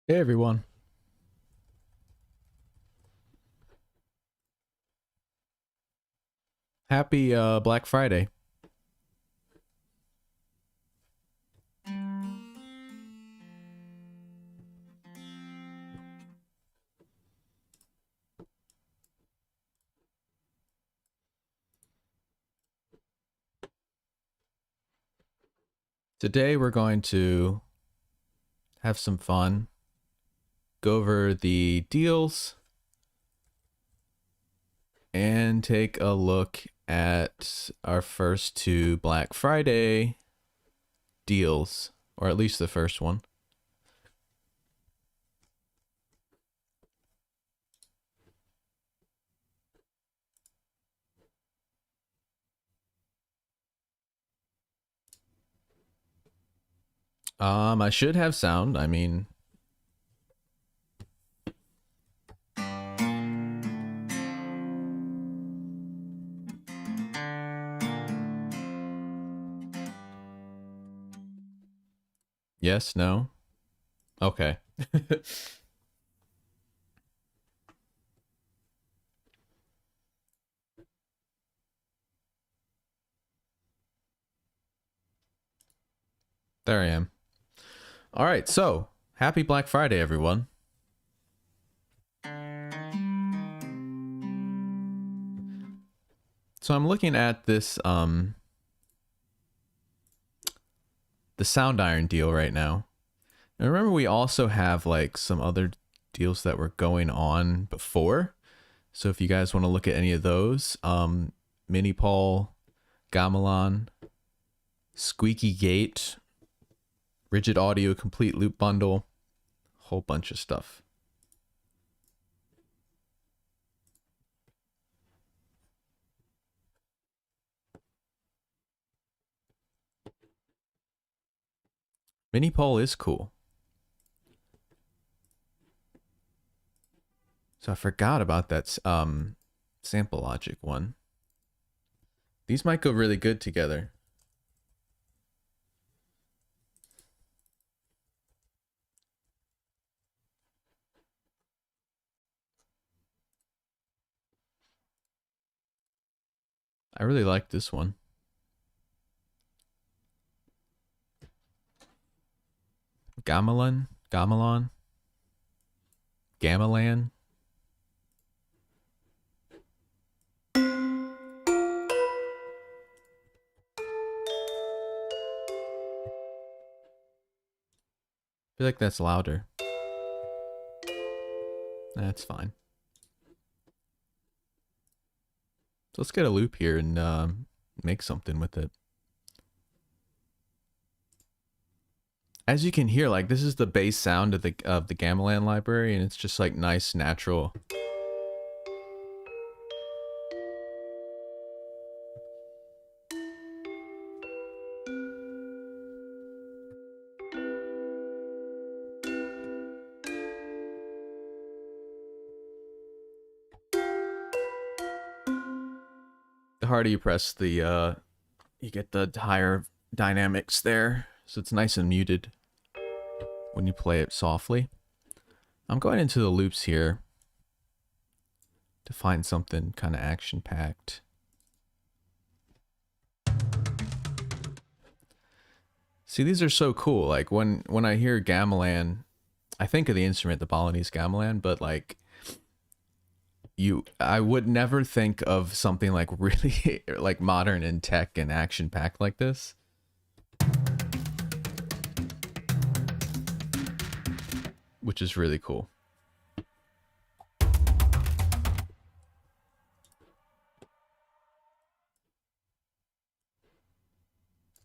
Hey everyone. Happy Black Friday. Today we're going to have some fun, go over the deals, and take a look at our first two Black Friday deals, or at least the first one. I should have sound. I mean, yes, no. Okay. There I am. All right, so happy Black Friday, everyone. So I'm looking at this the Sound Iron deal right now. And remember, we also have like some other deals that were going on before. So if you guys want to look at any of those, Mini Paul, Gamelan, Squeaky Gate, Rigid Audio Complete Loop Bundle, whole bunch of stuff. Mini Paul is cool. So I forgot about that Sample Logic one. These might go really good together. I really like this one. Gamelan, Gamelan, Gamelan. I feel like that's louder. That's fine. So let's get a loop here and make something with it. As you can hear, like this is the bass sound of the Gamelan library, and it's just like nice, natural. The harder you press, the you get the higher dynamics there, so it's nice and muted when you play it softly. I'm going into the loops here to find something kind of action-packed. See, these are so cool. Like when I hear gamelan, I think of the instrument, the Balinese gamelan, but like I would never think of something like really like modern and tech and action packed like this. Which is really cool.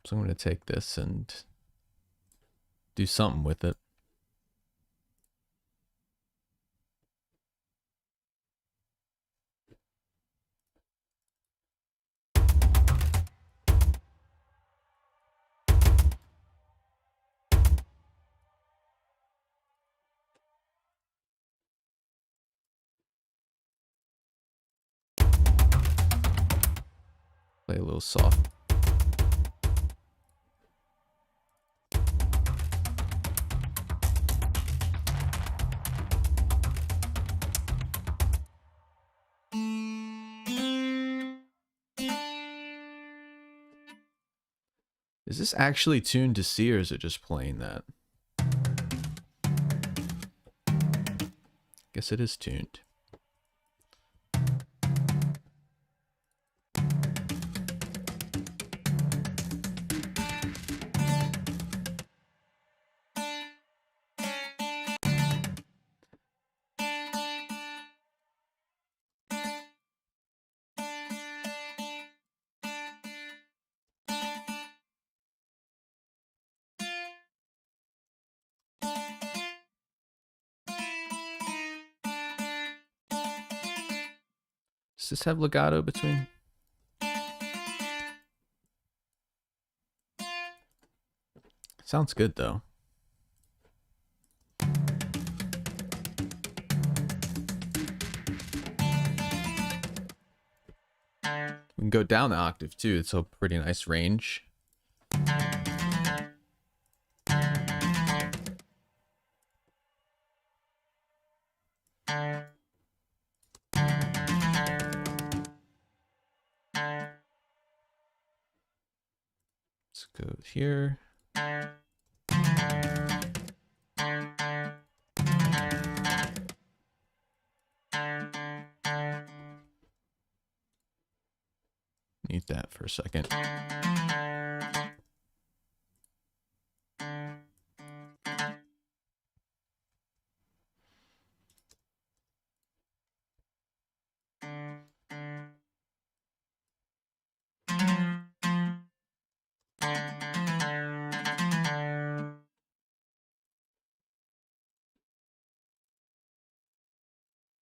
So I'm going to take this and do something with it. Play a little soft. Is this actually tuned to C or is it just playing that? Guess it is tuned. Does this have legato between? Sounds good though. We can go down the octave too. It's a pretty nice range. Let's go here. Need that for a second.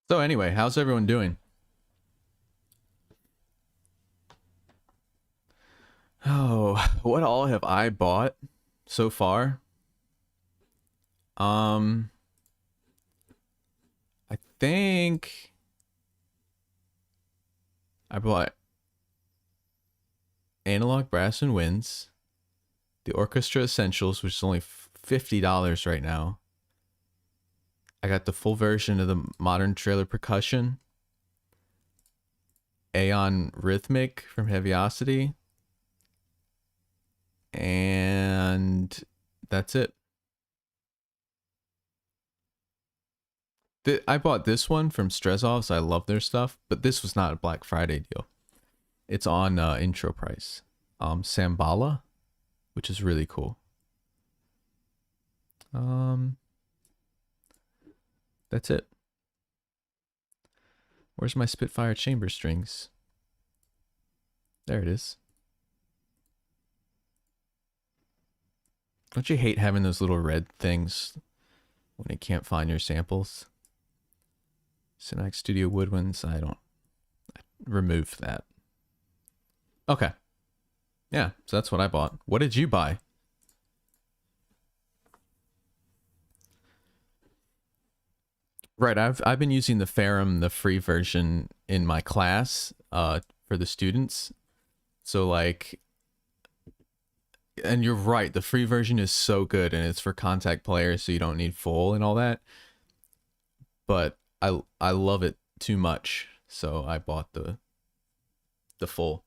So anyway, how's everyone doing? Oh, what all have I bought so far? I think I bought Analog Brass and Winds, the Orchestra Essentials, which is only $50 right now. I got the full version of the Modern Trailer Percussion, Aeon Rhythmic from Heaviosity, and that's it. I bought this one from Strezov's. I love their stuff, but this was not a Black Friday deal. It's on intro price. Sambala, which is really cool. That's it. Where's my Spitfire chamber strings? There it is. Don't you hate having those little red things when you can't find your samples? Synax Studio Woodwinds, I removed that. Okay. Yeah, so that's what I bought. What did you buy? Right, I've been using the Ferrum, the free version, in my class for the students. So like, and you're right, the free version is so good, and it's for contact players, so you don't need full and all that. But I love it too much, so I bought the full.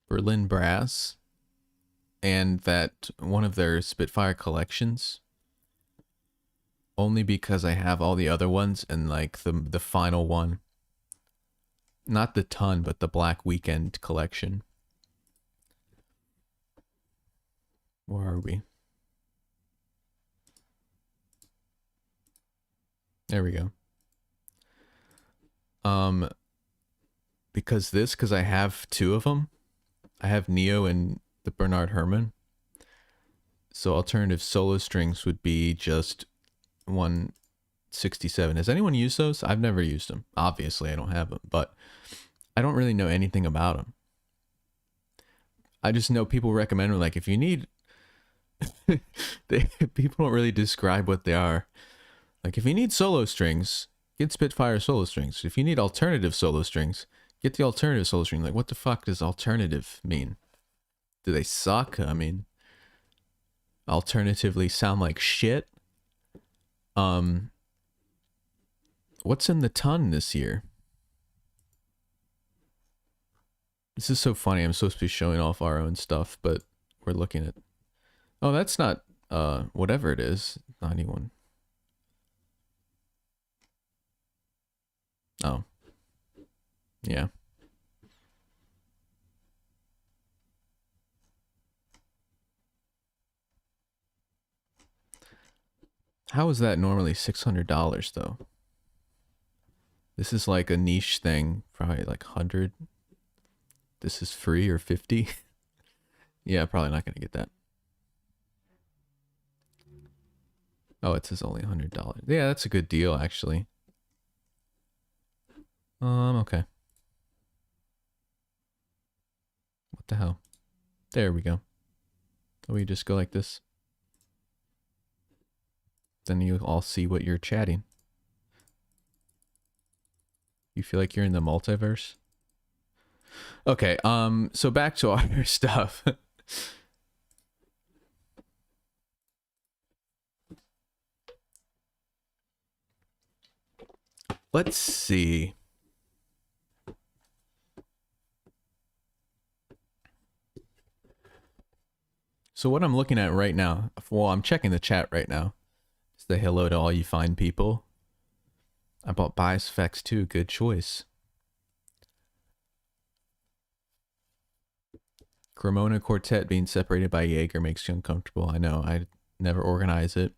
Berlin Brass, and that one of their Spitfire collections, only because I have all the other ones, and like the final one, not the ton, but the Black Weekend collection. Where are we? There we go. Because I have two of them. I have Neo and the Bernard Herrmann. So alternative solo strings would be just 167. Has anyone used those? I've never used them. Obviously, I don't have them, but I don't really know anything about them. I just know people recommend them. Like, if you need, people don't really describe what they are. Like, if you need solo strings, get Spitfire solo strings. If you need alternative solo strings, get the alternative solo string. Like, what the fuck does alternative mean? Do they suck? I mean, alternatively sound like shit. What's in the ton this year? This is so funny. I'm supposed to be showing off our own stuff, but we're looking at... Oh, that's not, whatever it is. 91. Oh. Yeah. How is that normally $600 though? This is like a niche thing, probably like 100. This is free or 50. Yeah, probably not gonna get that. Oh, it says only $100. Yeah, that's a good deal actually. Okay. What the hell? There we go. We just go like this. Then you all see what you're chatting. You feel like you're in the multiverse? Okay, so back to our stuff. Let's see. So what I'm looking at right now, well, I'm checking the chat right now. Say hello to all you fine people. I bought Bias Effects too. Good choice. Cremona Quartet being separated by Jaeger makes you uncomfortable. I know. I never organize it.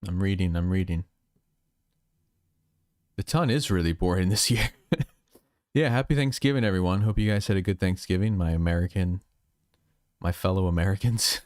I'm reading. The ton is really boring this year. Yeah, happy Thanksgiving, everyone. Hope you guys had a good Thanksgiving, my fellow Americans.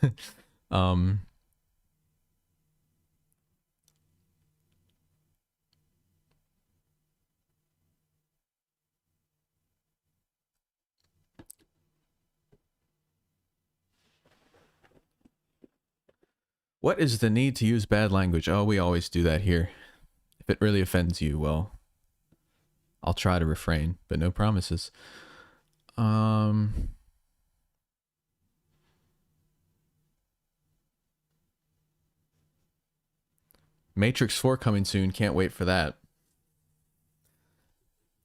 What is the need to use bad language? Oh, we always do that here. If it really offends you, well, I'll try to refrain, but no promises. Matrix 4 coming soon. Can't wait for that.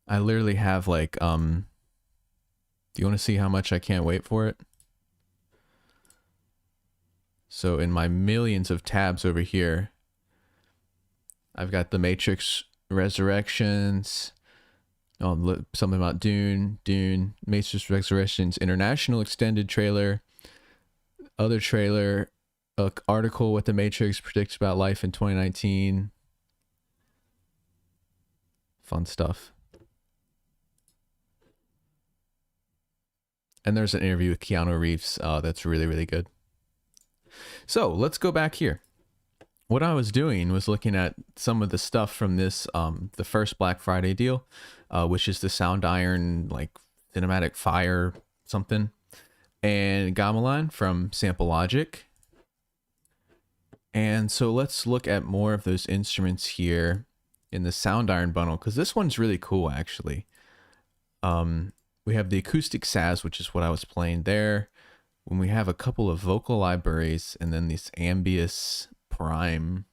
I literally have like, do you want to see how much I can't wait for it? So in my millions of tabs over here, I've got the Matrix Resurrections. Oh, something about Dune, Matrix Resurrections international extended trailer, other trailer, article what the Matrix predicts about life in 2019. Fun stuff. And there's an interview with Keanu Reeves that's really, really good. So let's go back here. What I was doing was looking at some of the stuff from this, the first Black Friday deal, which is the Sound Iron, like Cinematic Fire something, and Gamelan from Sample Logic. And so let's look at more of those instruments here in the Sound Iron bundle, because this one's really cool, actually. We have the Acoustic Saz, which is what I was playing there. When we have a couple of vocal libraries, and then this Ambius Prime,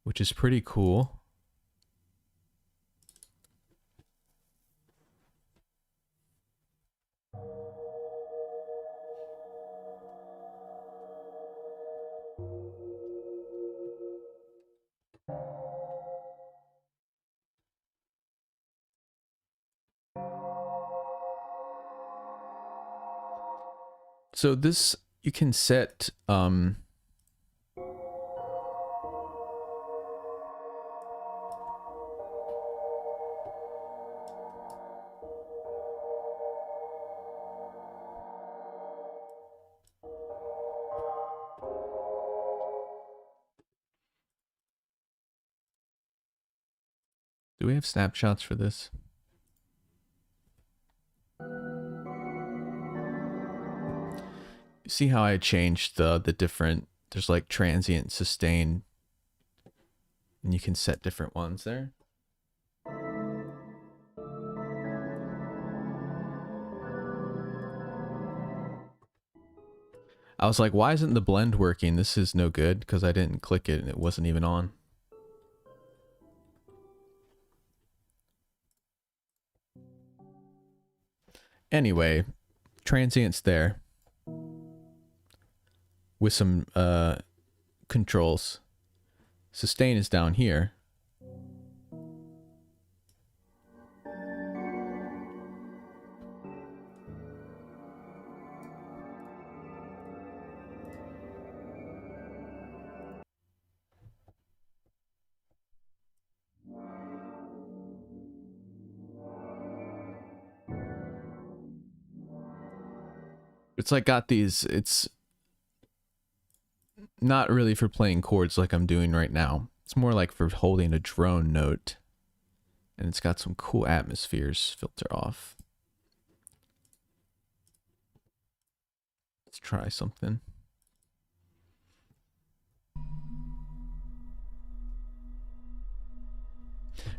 which is pretty cool. So this, you can set, do we have snapshots for this? See how I changed the different, there's like transient, sustain, and you can set different ones there. I was like, why isn't the blend working? This is no good because I didn't click it and it wasn't even on. Anyway, transient's there with some controls. Sustain is down here. It's like got these, it's not really for playing chords like I'm doing right now. It's more like for holding a drone note. And it's got some cool atmospheres filter off. Let's try something.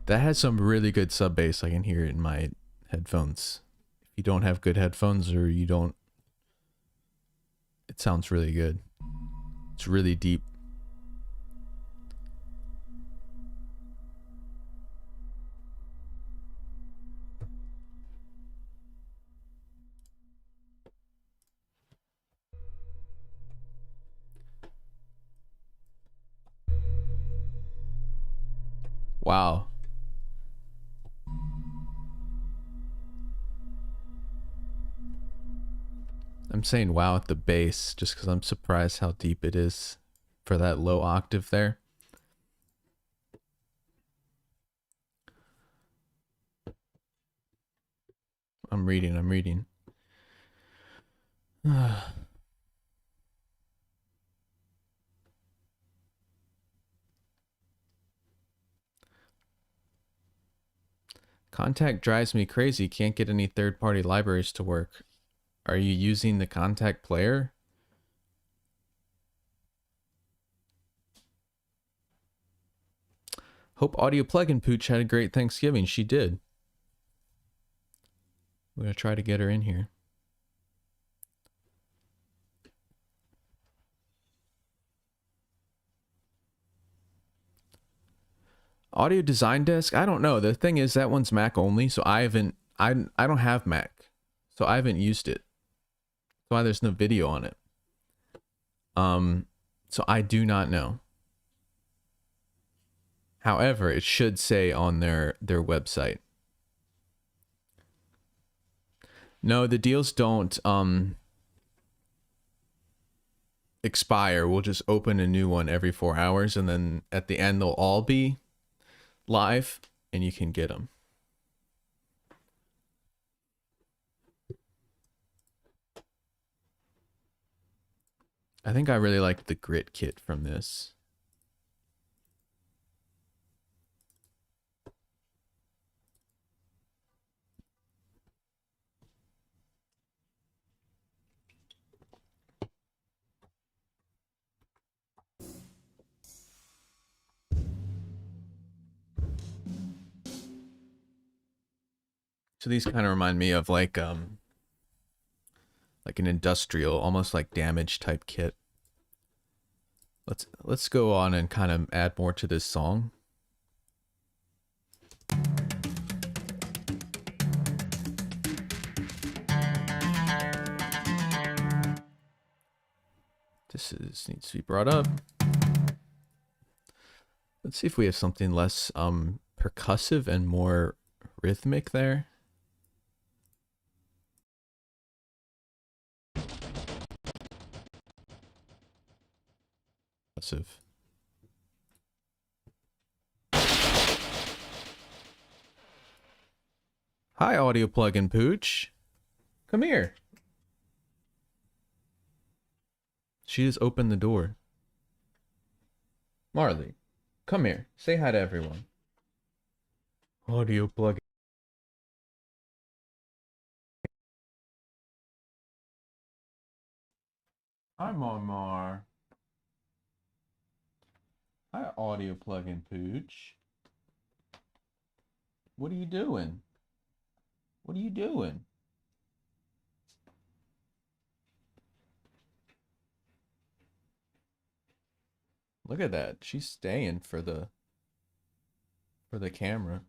That has some really good sub bass. I can hear it in my headphones. If you don't have good headphones or you don't, it sounds really good. It's really deep. Wow. I'm saying wow at the bass just because I'm surprised how deep it is for that low octave there. I'm reading. Contact drives me crazy. Can't get any third-party libraries to work. Are you using the Contact player? Hope Audio Plugin Pooch had a great Thanksgiving. She did. We're going to try to get her in here. Audio Design Desk? I don't know. The thing is that one's Mac only, so I don't have Mac. So I haven't used it. That's why there's no video on it. So I do not know. However, it should say on their website. No, the deals don't expire. We'll just open a new one every 4 hours, and then at the end they'll all be live and you can get them. I think I really like the grit kit from this. So these kind of remind me of like an industrial, almost like damage type kit. Let's go on and kind of add more to this song. This needs to be brought up. Let's see if we have something less percussive and more rhythmic there. Percussive. Hi, Audio Plugin Pooch. Come here. She just opened the door. Marley, come here. Say hi to everyone. Audio Plugin. Hi, Marmar. Hi, audio plugin Pooch. What are you doing? What are you doing? Look at that. She's staying for the camera.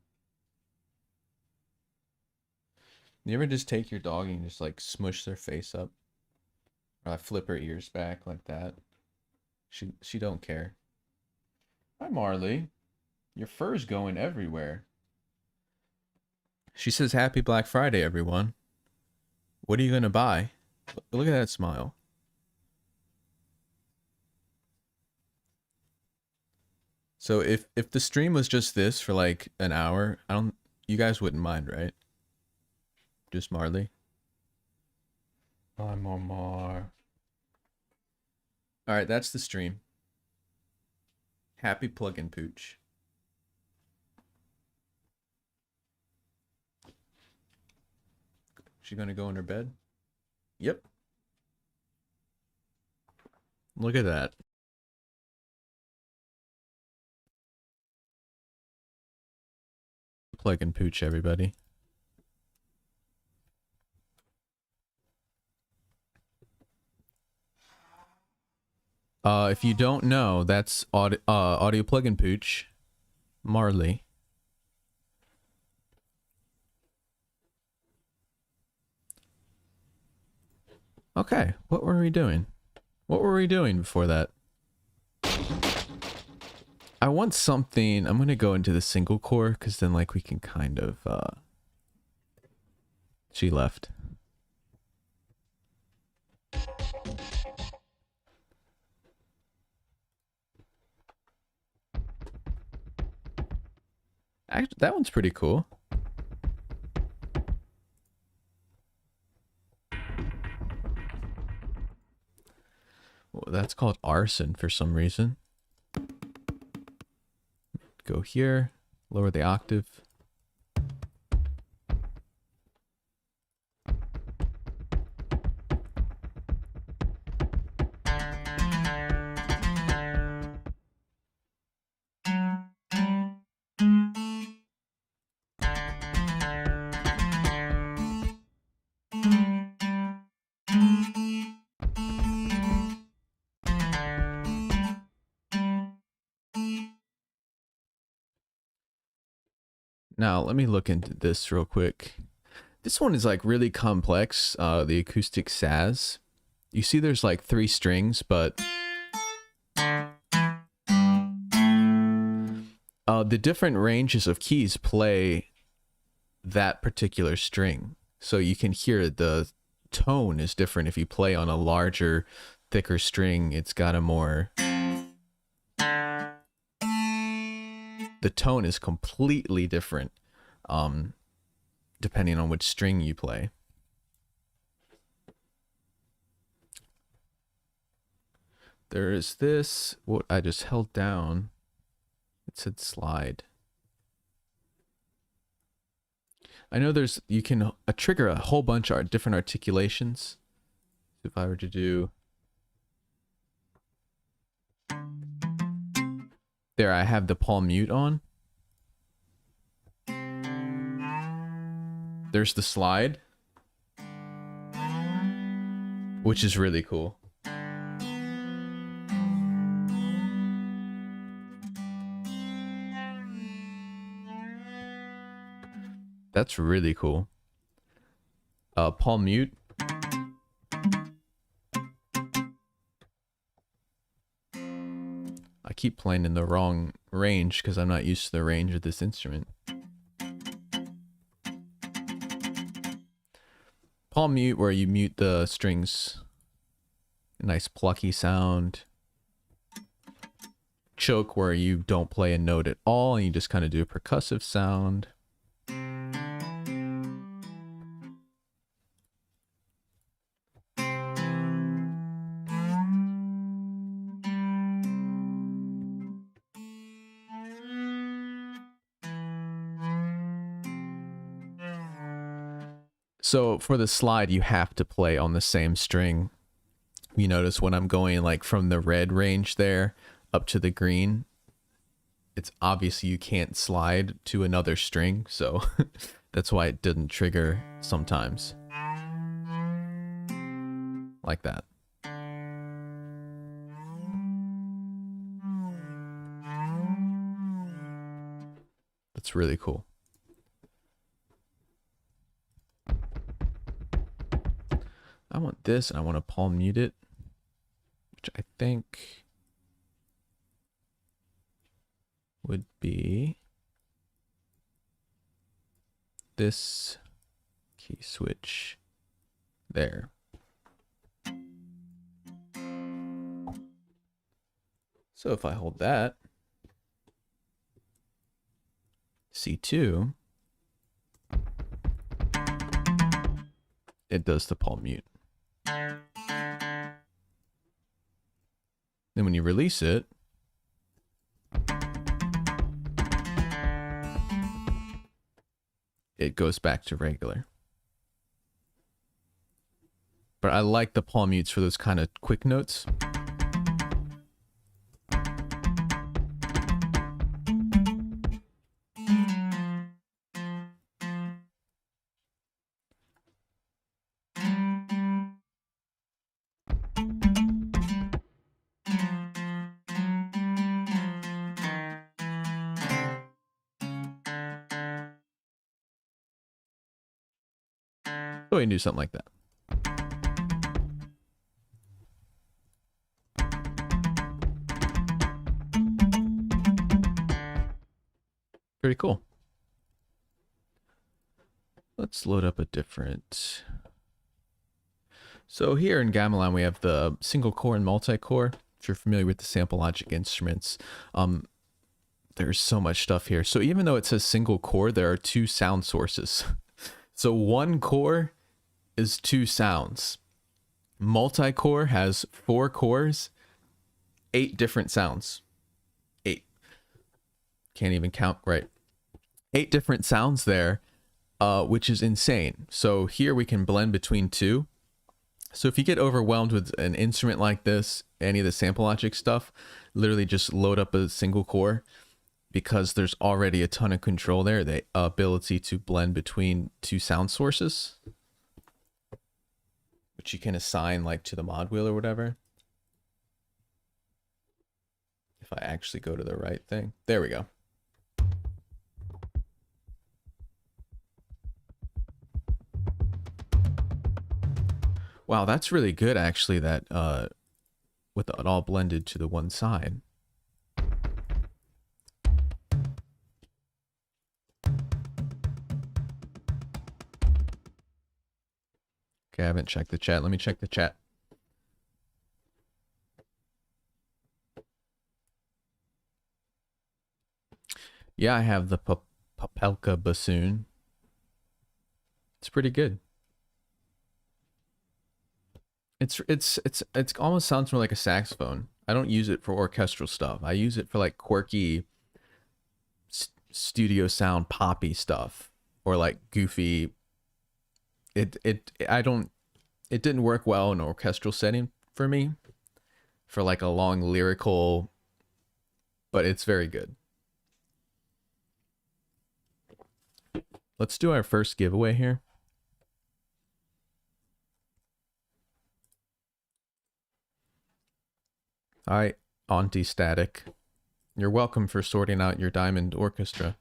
You ever just take your dog and just like smush their face up? Or like flip her ears back like that? She don't care. Hi, Marley. Your fur's going everywhere. She says happy Black Friday, everyone. What are you gonna buy? Look at that smile. So if the stream was just this for like an hour, you guys wouldn't mind, right? Just Marley. Hi, Marmar. All right, that's the stream. Happy plugin Pooch. She gonna go in her bed? Yep. Look at that. Plugin Pooch, everybody. If you don't know, that's audio plugin Pooch, Marley. Okay, what were we doing? What were we doing before that? I want something. I'm gonna go into the single core because then like we can kind of she left. Actually, that one's pretty cool. Well, that's called arson for some reason. Go here, lower the octave. Now, let me look into this real quick. This one is like really complex, the acoustic Saz. You see there's like 3 strings, but the different ranges of keys play that particular string. So you can hear the tone is different. If you play on a larger, thicker string, it's got a more... The tone is completely different depending on which string you play. There is this, what I just held down. It said slide. I know there's, you can trigger a whole bunch of different articulations. If I were to do... There, I have the palm mute on. There's the slide, which is really cool. That's really cool. Palm mute. I keep playing in the wrong range because I'm not used to the range of this instrument. Palm mute, where you mute the strings. A nice plucky sound. Choke, where you don't play a note at all and you just kind of do a percussive sound. So for the slide, you have to play on the same string You notice when I'm going like from the red range there up to the green, it's obviously you can't slide to another string, so that's why it didn't trigger sometimes. Like that. That's really cool. I want this, and I want to palm mute it, which I think would be this key switch there. So if I hold that, C2, it does the palm mute. Then when you release it, it goes back to regular. But I like the palm mutes for those kind of quick notes. So we can do something like that. Pretty cool. Let's load up a different. So here in Gamelan, we have the single core and multi-core. If you're familiar with the sample logic instruments, there's so much stuff here. So even though it says single core, there are two sound sources. So one core is two sounds. Multi-core has 4 cores, 8 different sounds. 8. Can't even count right. 8 different sounds there, which is insane. So here we can blend between 2. So if you get overwhelmed with an instrument like this, any of the sample logic stuff, literally just load up a single core, because there's already a ton of control there, the ability to blend between 2 sound sources, which you can assign like to the mod wheel or whatever. If I actually go to the right thing, there we go. Wow, that's really good actually, that with it all blended to the one side. Okay, I haven't checked the chat. Let me check the chat. Yeah, I have the Papelka bassoon. It's pretty good. It's almost sounds more like a saxophone. I don't use it for orchestral stuff. I use it for like quirky studio sound poppy stuff, or like goofy. It didn't work well in an orchestral setting for me, for like a long lyrical, but it's very good. Let's do our first giveaway here. All right, Auntie Static. You're welcome for sorting out your diamond orchestra.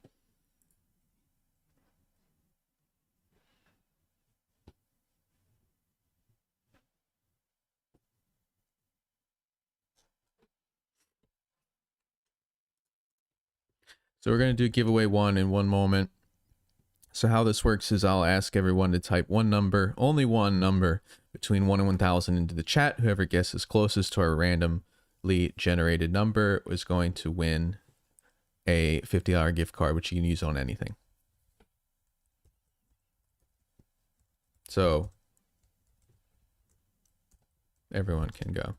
So we're going to do giveaway 1 in one moment. So how this works is I'll ask everyone to type one number, only one number, between 1 and 1,000 into the chat. Whoever guesses closest to our randomly generated number is going to win a $50 gift card, which you can use on anything. So everyone can go.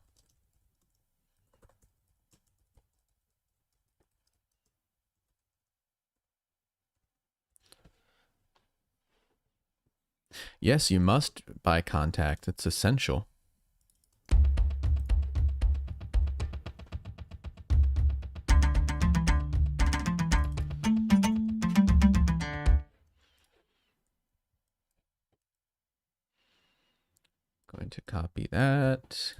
Yes, you must buy contact. It's essential. to copy that.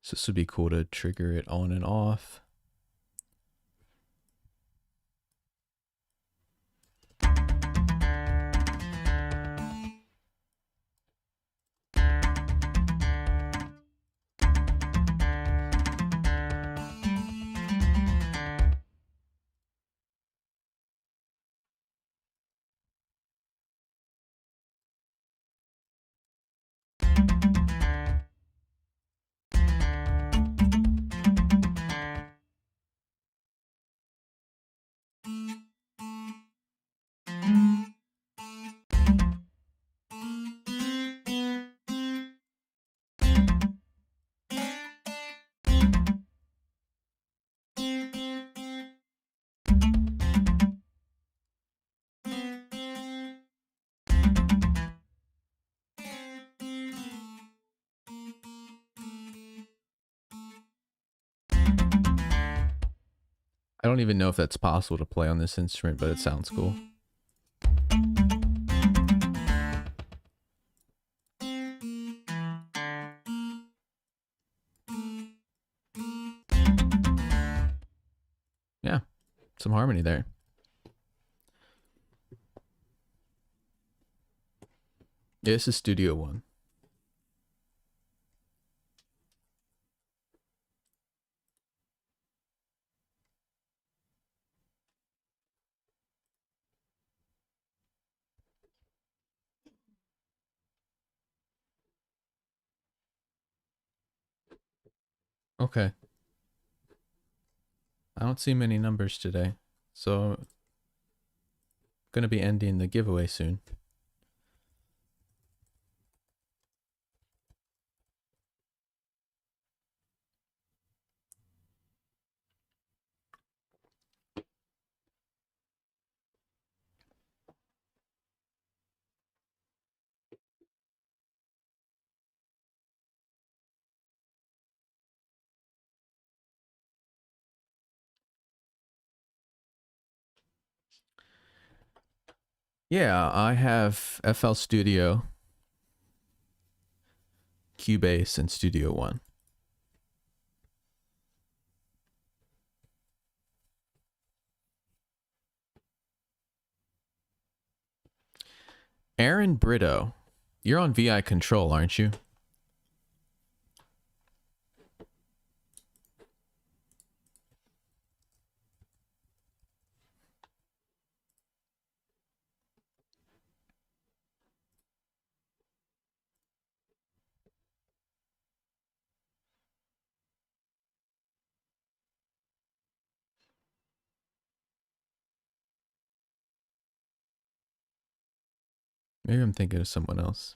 So this would be cool to trigger it on and off. I don't even know if that's possible to play on this instrument, but it sounds cool. Yeah, some harmony there. Yeah, this is Studio One. Okay. I don't see many numbers today, so I'm gonna be ending the giveaway soon. Yeah, I have FL Studio, Cubase, and Studio One. Aaron Brito, you're on VI Control, aren't you? Maybe I'm thinking of someone else.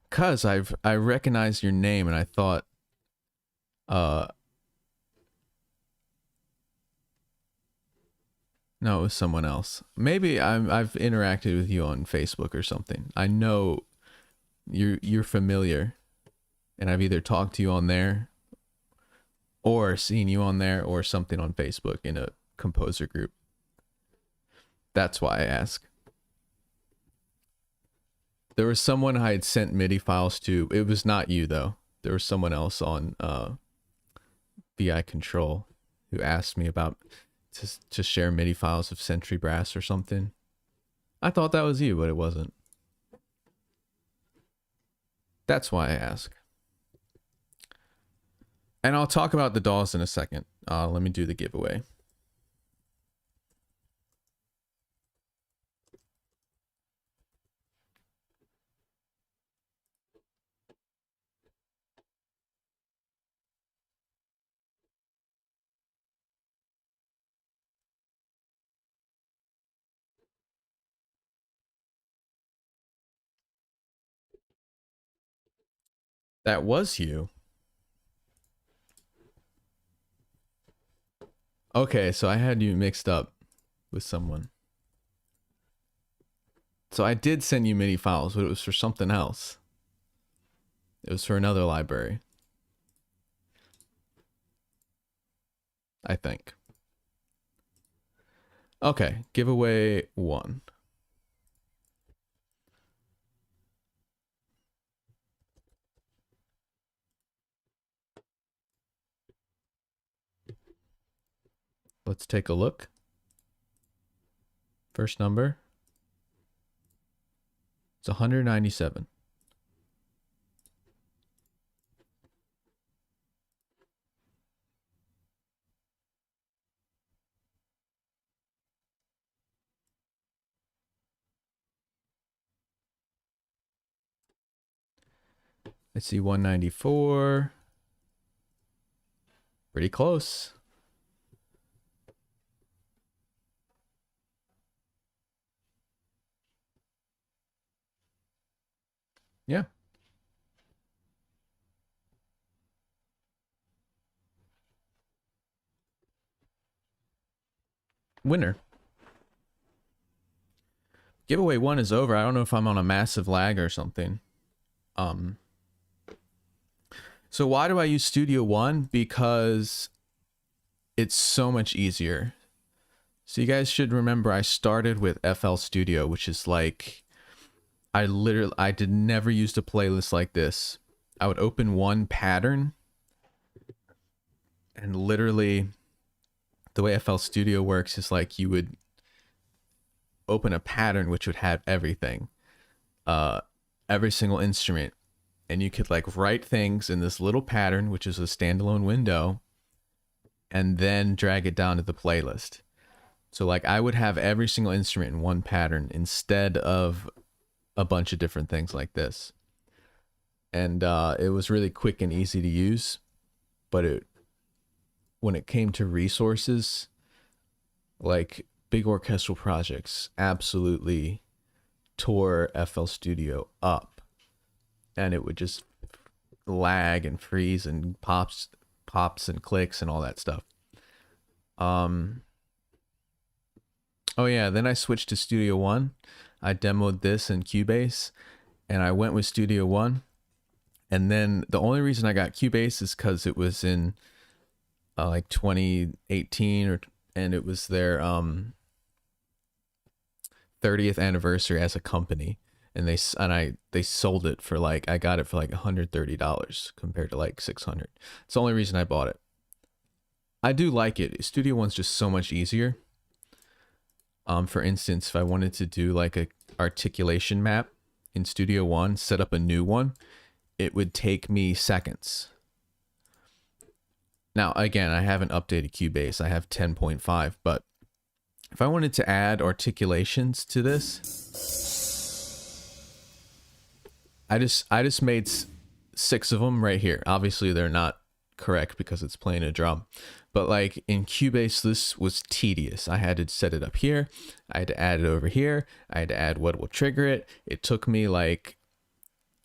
Cause I recognized your name and I thought no, it was someone else. Maybe I've interacted with you on Facebook or something. I know you're familiar, and I've either talked to you on there or seen you on there or something on Facebook in a composer group. That's why I ask. There was someone I had sent MIDI files to. It was not you though. There was someone else on VI Control who asked me about to share MIDI files of Century Brass or something. I thought that was you, but it wasn't. That's why I ask. And I'll talk about the dolls in a second. Let me do the giveaway. That was you. Okay, so I had you mixed up with someone. So I did send you MIDI files, but it was for something else. It was for another library, I think. Okay, giveaway 1. Let's take a look. First number. It's 197. I see 194. Pretty close. Yeah. Winner. Giveaway 1 is over. I don't know if I'm on a massive lag or something. So why do I use Studio One? Because it's so much easier. So you guys should remember I started with FL Studio, which is like, I did never used a playlist like this. I would open one pattern and literally the way FL Studio works is like you would open a pattern which would have everything, every single instrument, and you could like write things in this little pattern, which is a standalone window, and then drag it down to the playlist. So like I would have every single instrument in one pattern instead of a bunch of different things like this. And it was really quick and easy to use, but when it came to resources, like big orchestral projects absolutely tore FL Studio up, and it would just lag and freeze and pops and clicks and all that stuff. Oh yeah, then I switched to Studio One. I demoed this in Cubase, and I went with Studio One. And then the only reason I got Cubase is because it was in like 2018, and it was their 30th anniversary as a company, and they sold it for like, I got it for like $130 compared to like 600. It's the only reason I bought it. I do like it. Studio One's just so much easier. For instance, if I wanted to do like a articulation map in Studio One, set up a new one, it would take me seconds. Now, again, I haven't updated Cubase. I have 10.5, but if I wanted to add articulations to this, I just made 6 of them right here. Obviously, they're not correct because it's playing a drum. But like in Cubase, this was tedious. I had to set it up here. I had to add it over here. I had to add what will trigger it. It took me like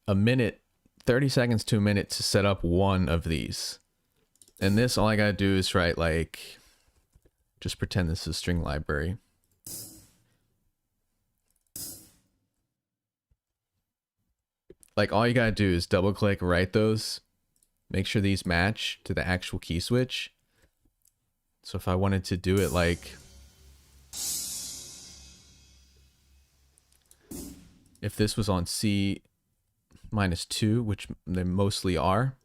a minute, 30 seconds to a minute to set up one of these. And this, all I gotta do is write like, just pretend this is a string library. Like all you gotta do is double click, write those, make sure these match to the actual key switch. So if I wanted to do it like, if this was on C -2, which they mostly are,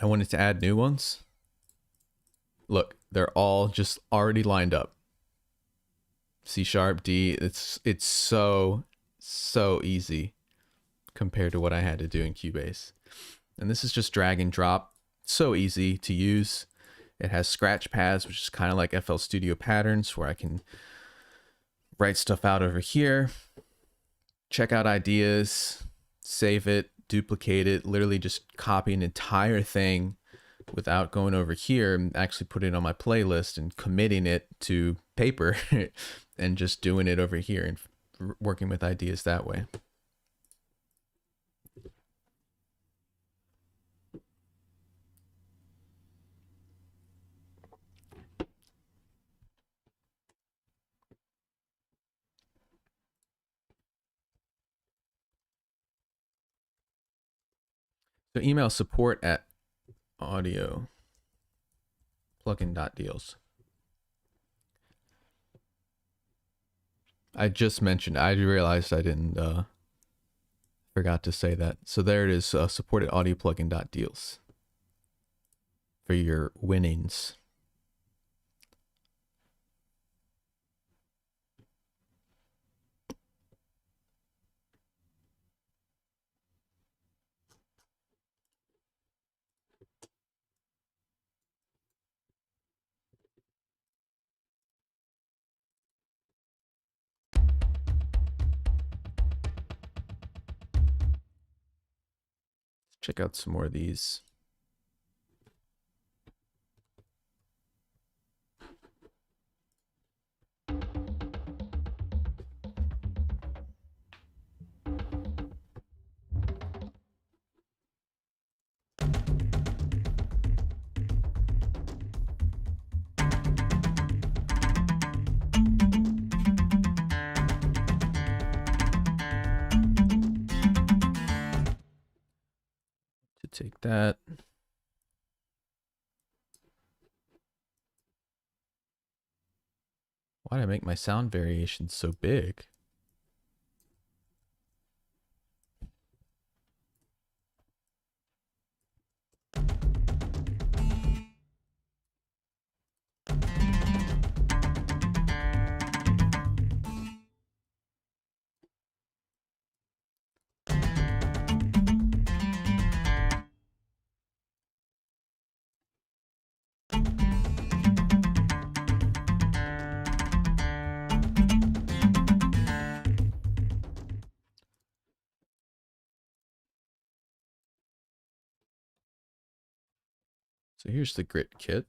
I wanted to add new ones. Look, they're all just already lined up. C sharp, D, it's so easy compared to what I had to do in Cubase. And this is just drag and drop. So easy to use. It has scratch pads, which is kind of like FL Studio patterns, where I can write stuff out over here, check out ideas, save it, duplicate it, literally just copy an entire thing without going over here and actually putting it on my playlist and committing it to paper and just doing it over here and working with ideas that way. So email support at audio plugin.deals. I just mentioned, I realized I didn't, forgot to say that. So there it is, support at audio plugin.deals for your winnings. Check out some more of these. To take that. Why did I make my sound variations so big? So here's the grit kit.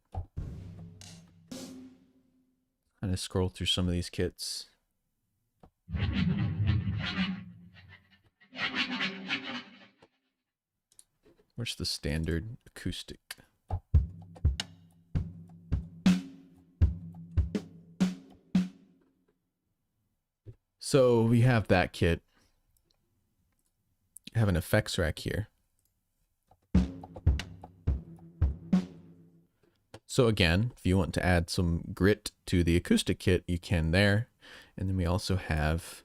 Kind of scroll through some of these kits. Where's the standard acoustic? So we have that kit. I have an effects rack here. So again, if you want to add some grit to the acoustic kit, you can there. And then we also have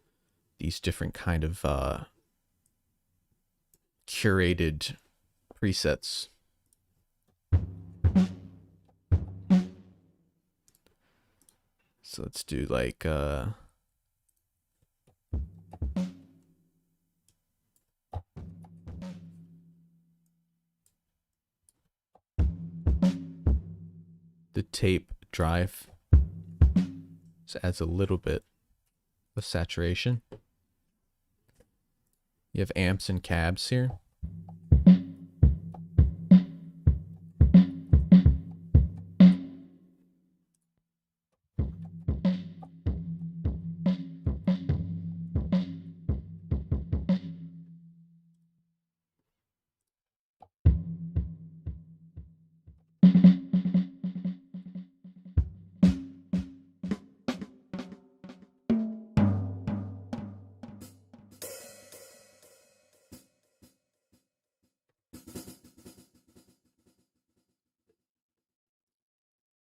these different kind of curated presets. So let's do like the tape drive. So adds a little bit of saturation. You have amps and cabs here.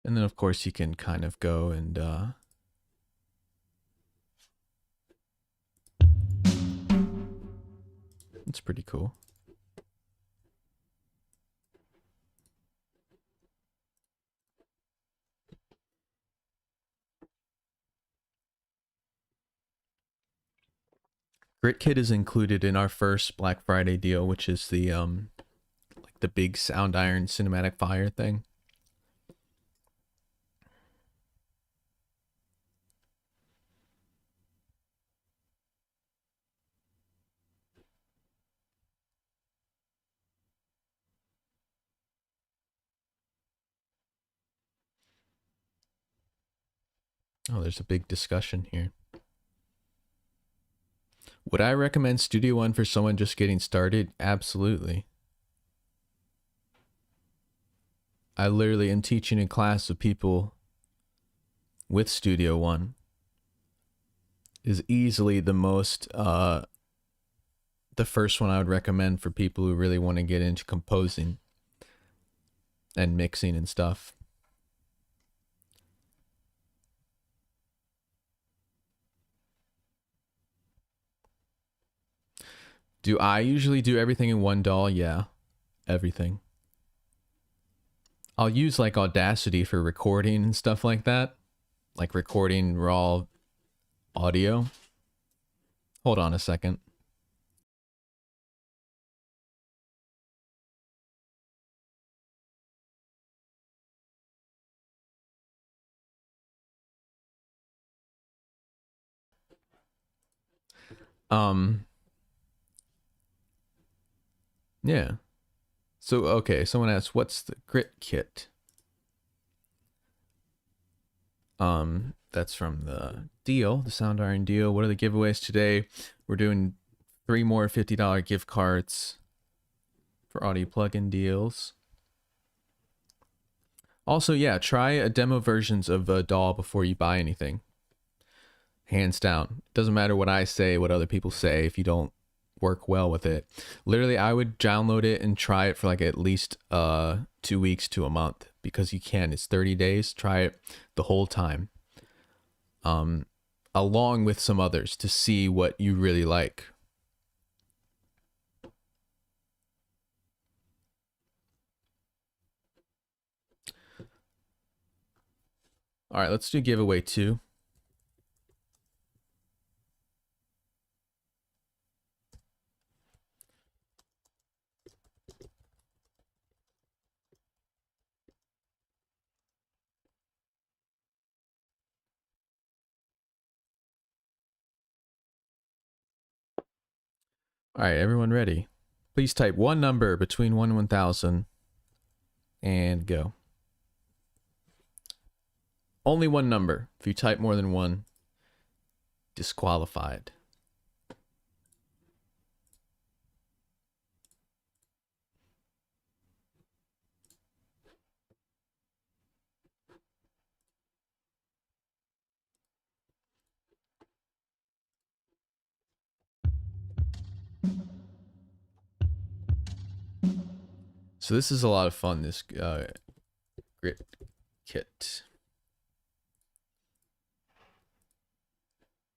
And then of course you can kind of go and it's pretty cool. Grit kit is included in our first Black Friday deal, which is the like the big sound iron cinematic fire thing. Oh, there's a big discussion here. Would I recommend Studio One for someone just getting started? Absolutely. I literally am teaching a class of people with Studio One. Is easily the most, the the first one I would recommend for people who really want to get into composing and mixing and stuff. Do I usually do everything in one DAW? Yeah, everything. I'll use like Audacity for recording and stuff like that, like recording raw audio. Hold on a second. Yeah. So, okay, someone asked, what's the grit kit? That's from the deal, the Sound Iron deal. What are the giveaways today? We're doing 3 more $50 gift cards for audio plugin deals. Also, yeah, try a demo versions of DAW before you buy anything. Hands down. Doesn't matter what I say, what other people say, if you don't work well with it. Literally, I would download it and try it for like at least 2 weeks to a month, because you can. It's 30 days. Try it the whole time. Along with some others to see what you really like. All right, let's do giveaway 2. All right, everyone ready? Please type one number between 1 and 1,000 and go. Only one number. If you type more than one, disqualified. So this is a lot of fun, this grit kit.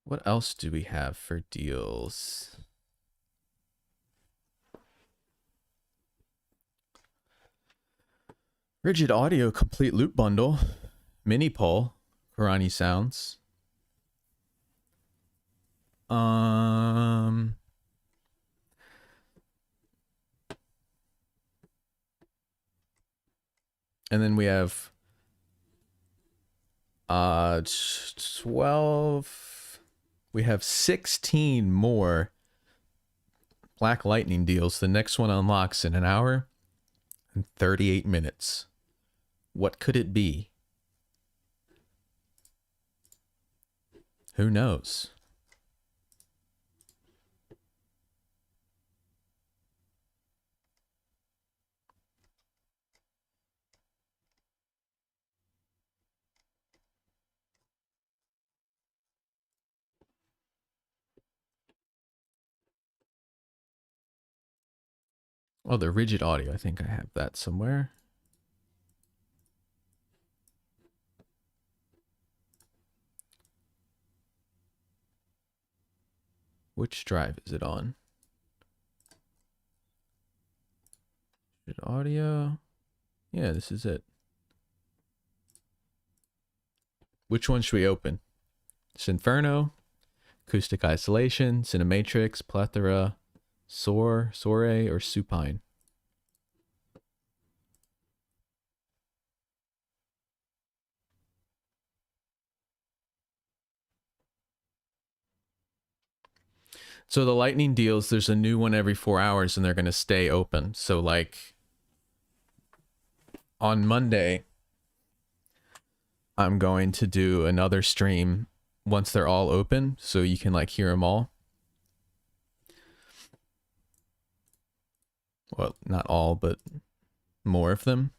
What else do we have for deals? Rigid Audio Complete Loop Bundle. Mini Pole. Karani Sounds. And then we have 12. We have 16 more Black Lightning deals. The next one unlocks in 1 hour and 38 minutes. What could it be? Who knows? Oh, the Rigid Audio. I think I have that somewhere. Which drive is it on? Rigid Audio. Yeah, this is it. Which one should we open? Sinferno, Acoustic Isolation, Cinematrix, Plethora, Soar, or Supine? So the Lightning deals, there's a new one every 4 hours and they're going to stay open. So like on Monday, I'm going to do another stream once they're all open so you can like hear them all. Well, not all, but more of them.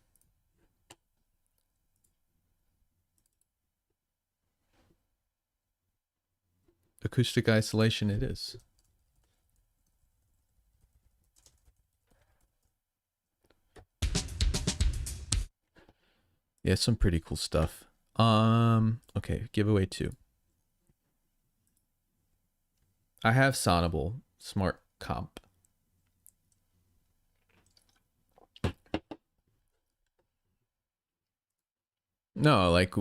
Acoustic Isolation it is. Yeah, some pretty cool stuff. Okay, giveaway 2. I have Sonable Smart Comp. No, like,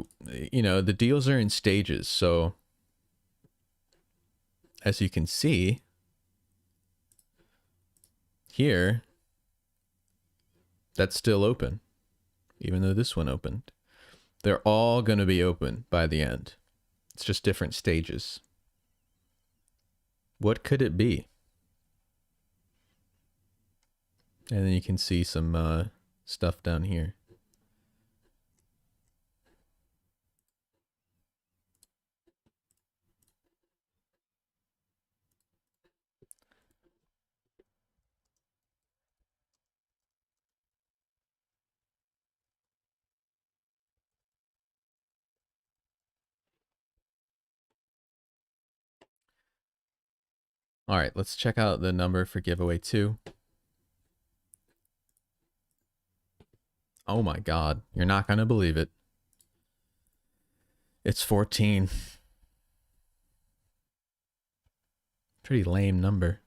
you know, the deals are in stages. So as you can see here, that's still open, even though this one opened. They're all going to be open by the end. It's just different stages. What could it be? And then you can see some stuff down here. All right, let's check out the number for giveaway 2. Oh my God, you're not going to believe it. It's 14. Pretty lame number.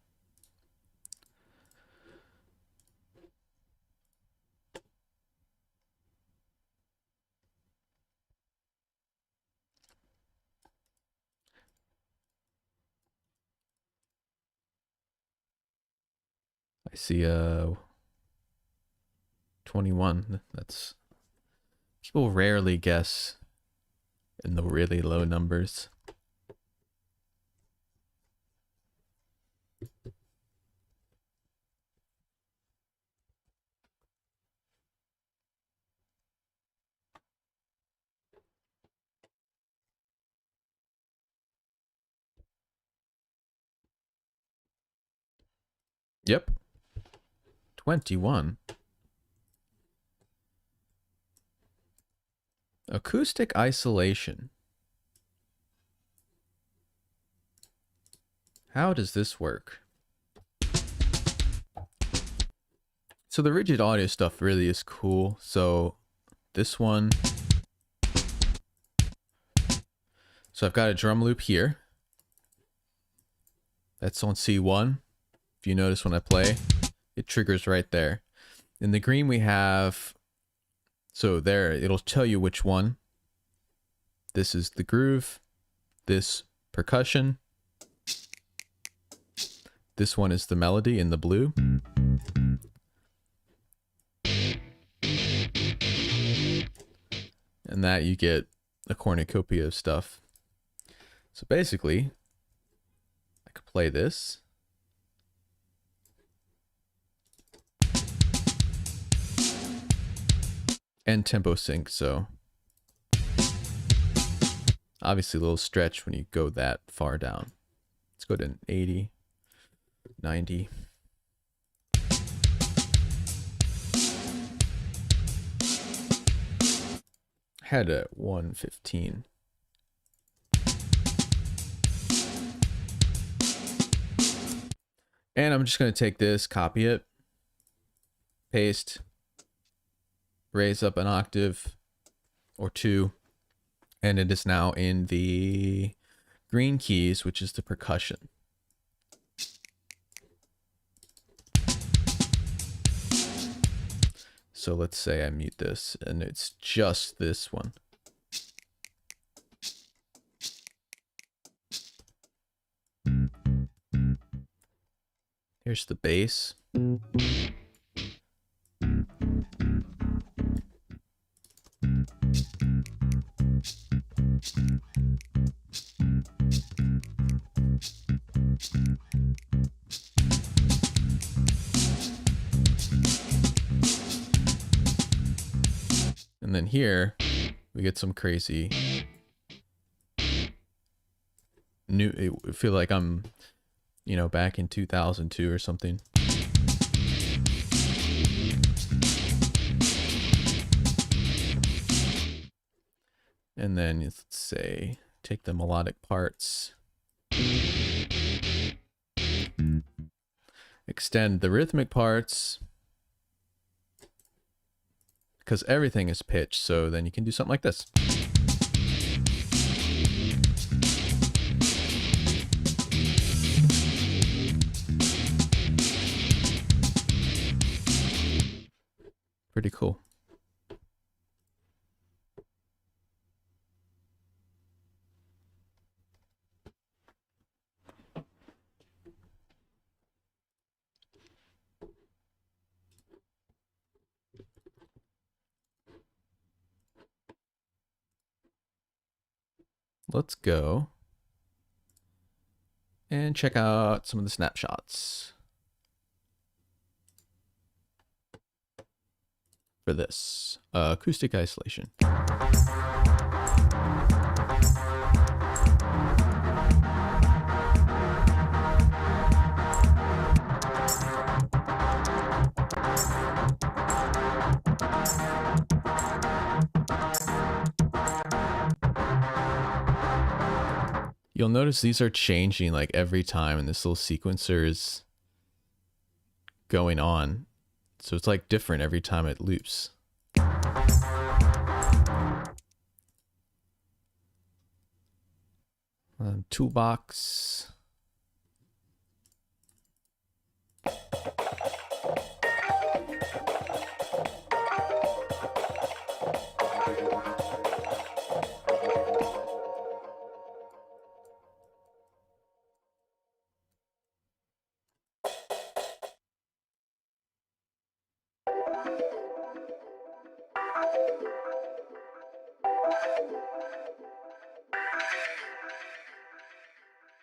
I see 21. That's, people rarely guess in the really low numbers. Yep. 21. Acoustic isolation. How does this work? So the rigid audio stuff really is cool. So this one. So I've got a drum loop here. That's on C1. If you notice when I play, it triggers right there. In the green we have, so there, it'll tell you which one. This is the groove, this percussion. This one is the melody in the blue. And that you get a cornucopia of stuff. So basically, I could play this. And tempo sync, so obviously a little stretch when you go that far down. Let's go to 80, 90. Had a 115. And I'm just going to take this, copy it, paste, raise up an octave or 2, and it is now in the green keys, which is the percussion. So let's say I mute this, and it's just this one. Here's the bass. And then here we get some crazy new, I feel like I'm, you know, back in 2002 or something. And then let's say, take the melodic parts, extend the rhythmic parts, because everything is pitched. So then you can do something like this. Pretty cool. Let's go and check out some of the snapshots for this acoustic isolation. You'll notice these are changing like every time, and this little sequencer is going on. So it's like different every time it loops. Toolbox.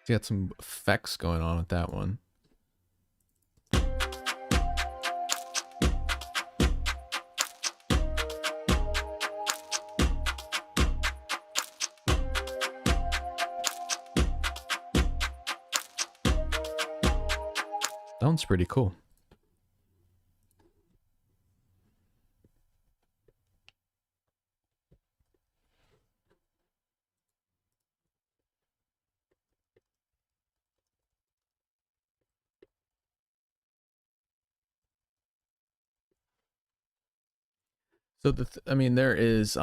Got some effects going on with that one. That one's pretty cool. So I mean, there is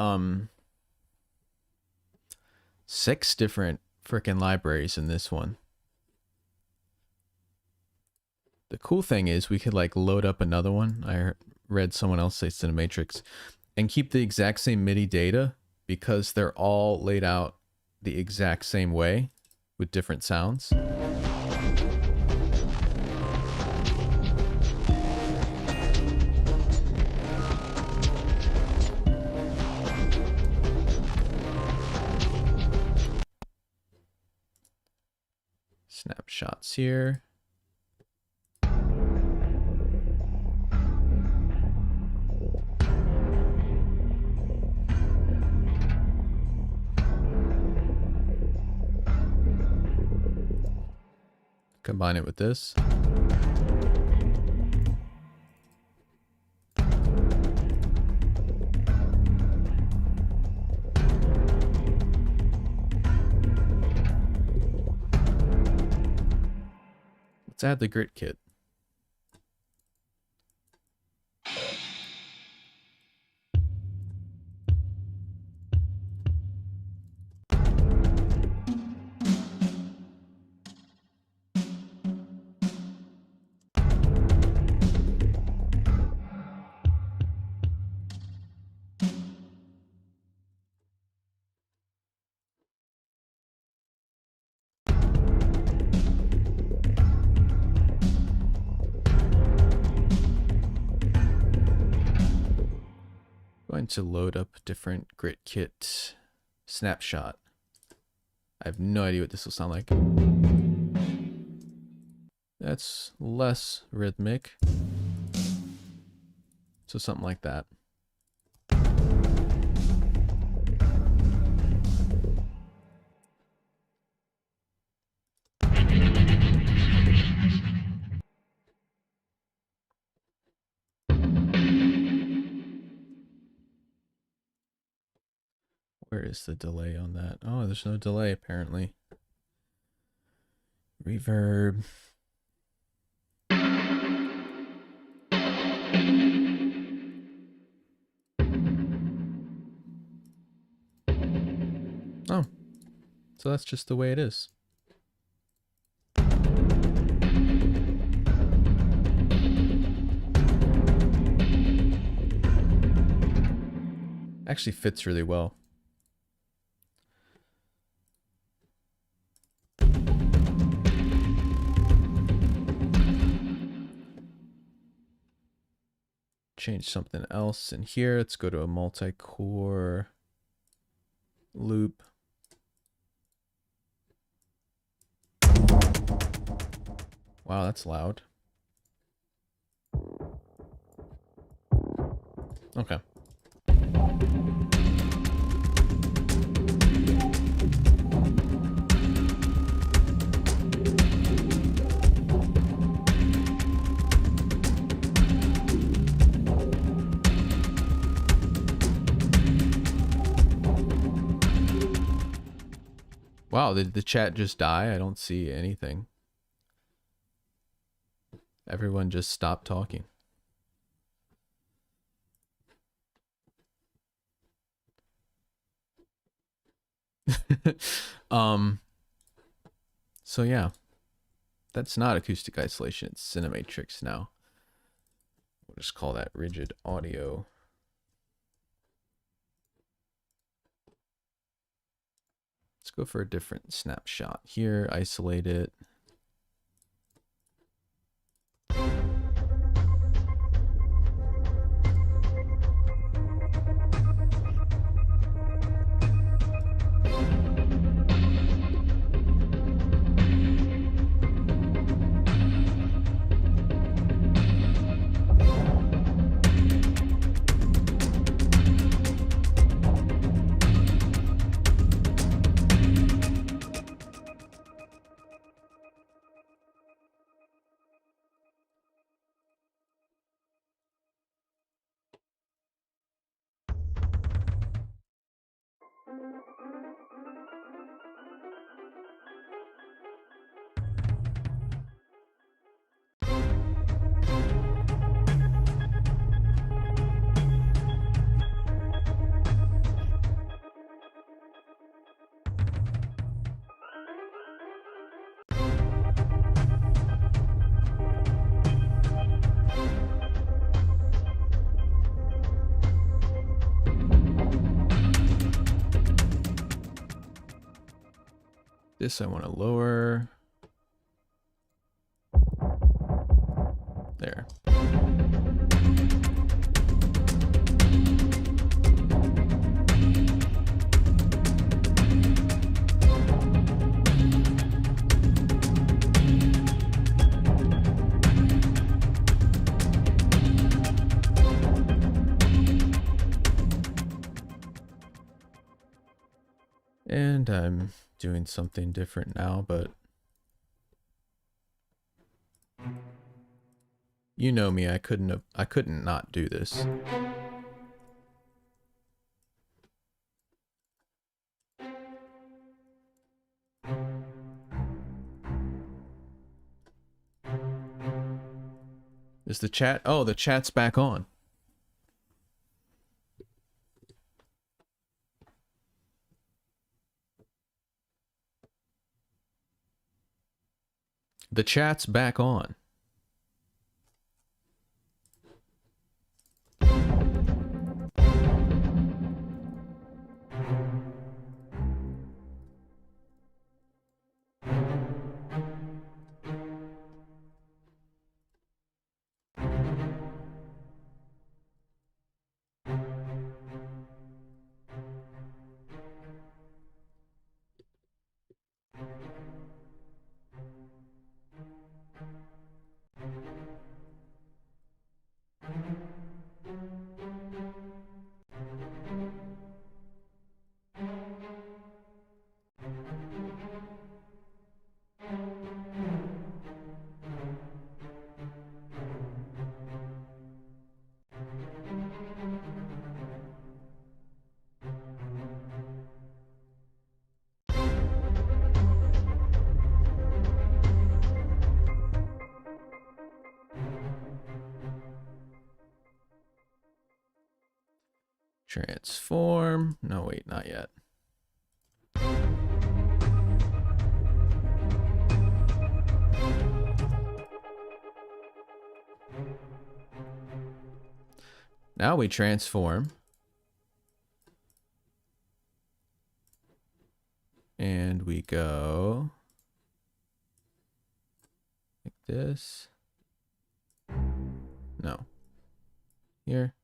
6 different frickin' libraries in this one. The cool thing is we could like load up another one. I read someone else say Cinematrix, and keep the exact same MIDI data because they're all laid out the exact same way with different sounds. Snapshots here. Combine it with this. Let's add the grit kit. Going to load up different grit kit snapshot. I have no idea what this will sound like. That's less rhythmic. So something like that. Where is the delay on that? Oh, there's no delay apparently. Reverb. So that's just the way it is. Actually fits really well. Change something else in here. Let's go to a multi-core loop. Wow, that's loud. Okay. Wow, did the chat just die? I don't see anything. Everyone just stopped talking. So yeah, that's not acoustic isolation, it's Cinematrix now. We'll just call that rigid audio. Let's go for a different snapshot here, isolate it. This I want to lower. There. And I'm doing something different now, but you know me, I couldn't not do this. Is the chat? Oh, the chat's back on. The chat's back on. Transform. No, wait, not yet. Now we transform. And we go like this. No. Here.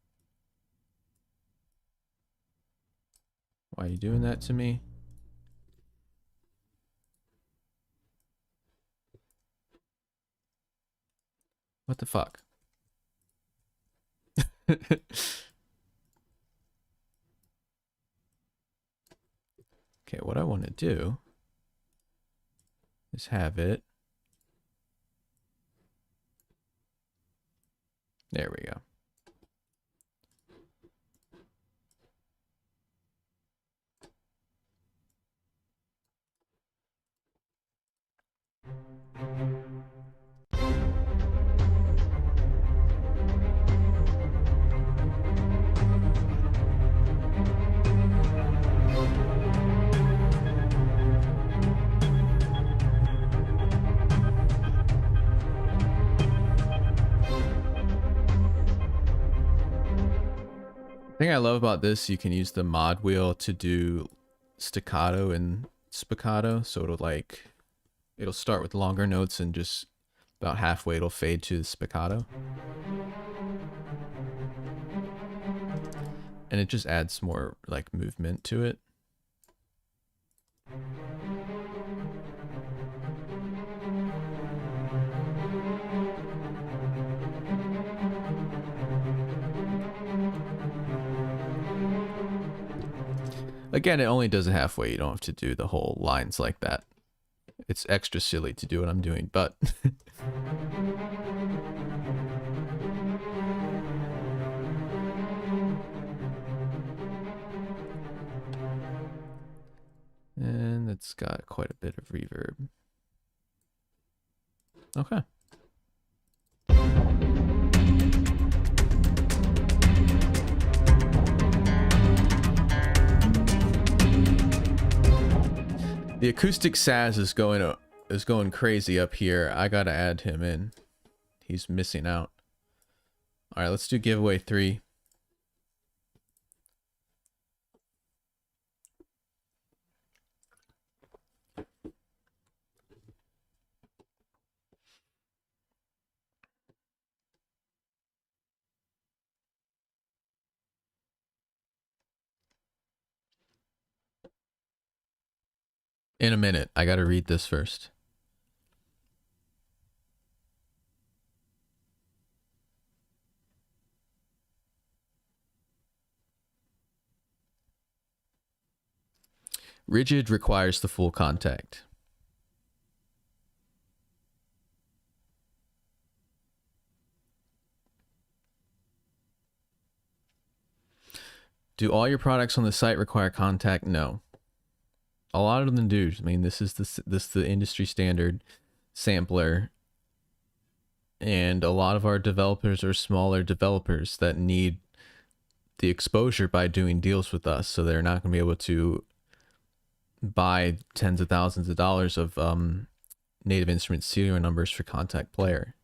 Why are you doing that to me? What the fuck? Okay, what I want to do is have it. There we go. The thing I love about this, you can use the mod wheel to do staccato and spiccato, so it'll start with longer notes and just about halfway it'll fade to the spiccato. And it just adds more like movement to it. Again, it only does it halfway. You don't have to do the whole lines like that. It's extra silly to do what I'm doing, but... And it's got quite a bit of reverb. Okay. The acoustic Saz is going crazy up here. I gotta add him in. He's missing out. All right, let's do giveaway 3. In a minute. I gotta read this first. Rigid requires the full contact. Do all your products on the site require contact? No. A lot of them do. I mean, this is the industry standard sampler. And a lot of our developers are smaller developers that need the exposure by doing deals with us. So they're not going to be able to buy tens of thousands of dollars of Native Instruments serial numbers for Contact Player.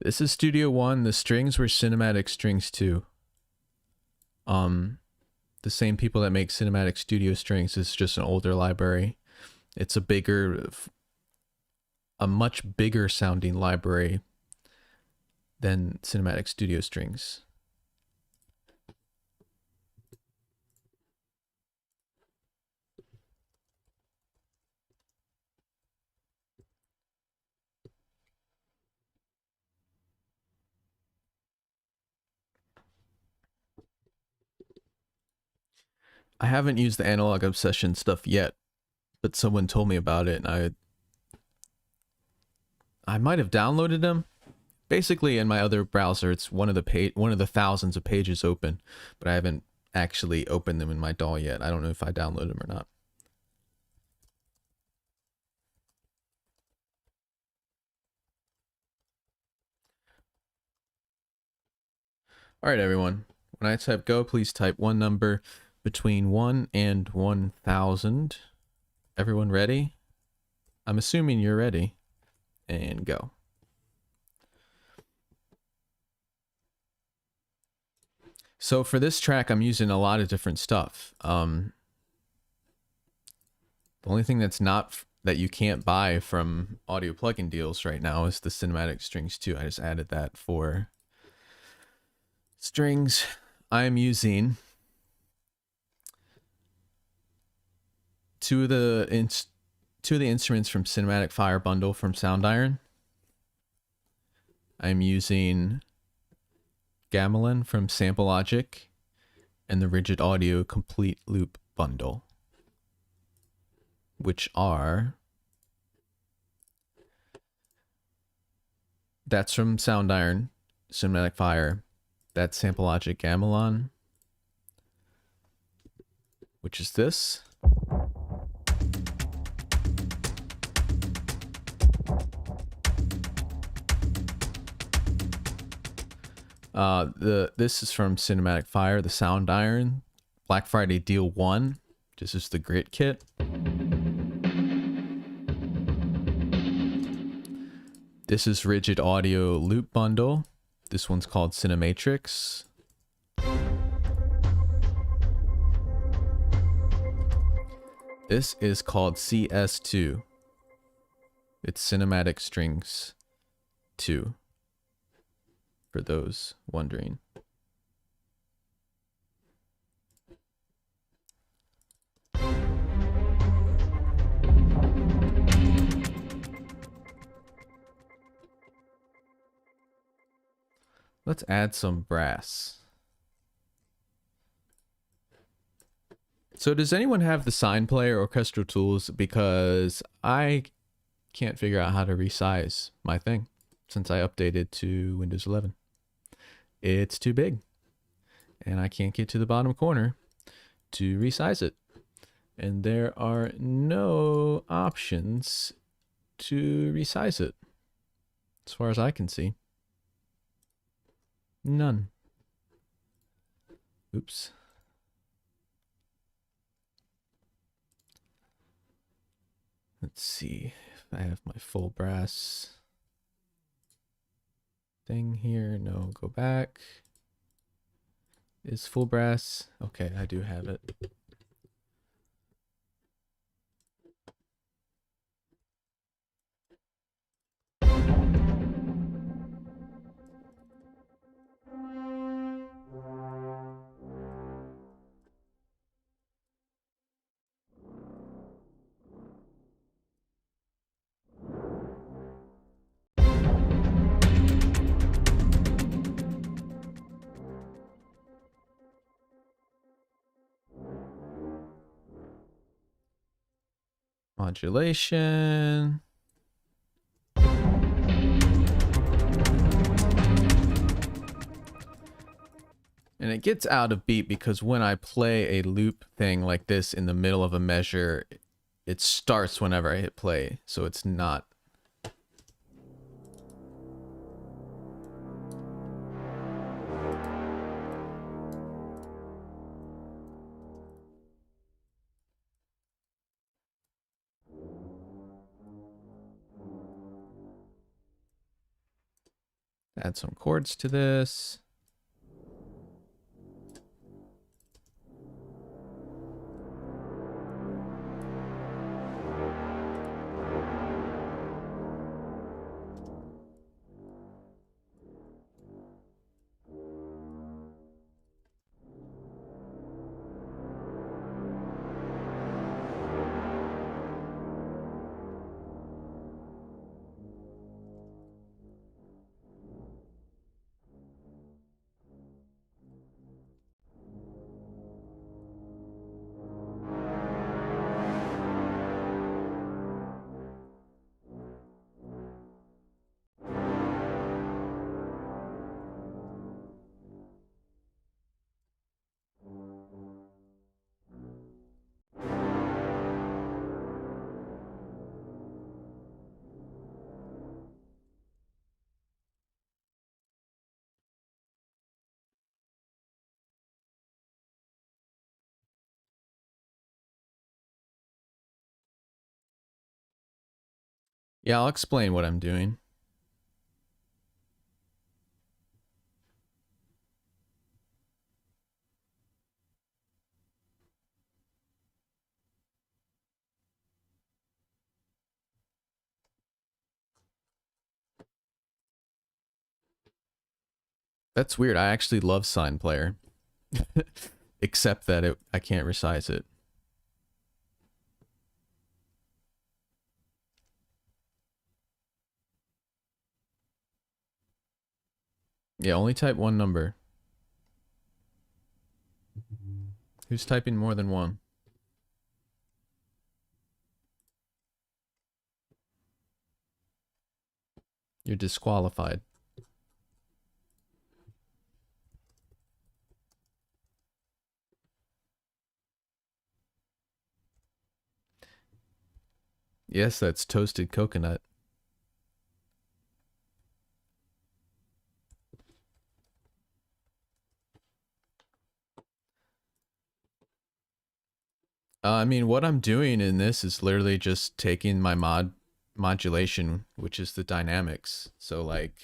This is Studio One. The strings were Cinematic Strings 2. The same people that make Cinematic Studio Strings. It's just an older library. It's a much bigger sounding library than Cinematic Studio Strings. I haven't used the Analog Obsession stuff yet, but someone told me about it, and I might have downloaded them. Basically, in my other browser, it's one of the thousands of pages open, but I haven't actually opened them in my DAW yet. I don't know if I downloaded them or not. All right, everyone. When I type go, please type one number between 1 and 1,000. Everyone ready? I'm assuming you're ready. And go. So for this track, I'm using a lot of different stuff. The only thing that's not that you can't buy from audio plugin deals right now is the cinematic strings too. I just added that for strings. I'm using two of the instruments from Cinematic Fire Bundle from Sound Iron. I'm using Gamelin from Sample Logic and the Rigid Audio Complete Loop Bundle, which are, that's from Sound Iron, Cinematic Fire, that's Sample Logic Gamelon, which is this. This is from Cinematic Fire, the Sound Iron, Black Friday Deal 1. This is the Grit Kit. This is Rigid Audio Loop Bundle. This one's called Cinematrix. This is called CS2. It's Cinematic Strings 2. For those wondering. Let's add some brass. So does anyone have the Sign Player Orchestral Tools? Because I can't figure out how to resize my thing since I updated to Windows 11. It's too big and I can't get to the bottom corner to resize it. And there are no options to resize it as far as I can see. None. Oops. Let's see if I have my full brass thing here. No, go back. Is full brass? Okay, I do have it. Modulation. And it gets out of beat because when I play a loop thing like this in the middle of a measure, it starts whenever I hit play. So it's not. Add some chords to this. Yeah, I'll explain what I'm doing. That's weird. I actually love Sign Player. Except that I can't resize it. Yeah, only type one number. Who's typing more than one? You're disqualified. Yes, that's toasted coconut. I mean, what I'm doing in this is literally just taking my modulation, which is the dynamics. So like,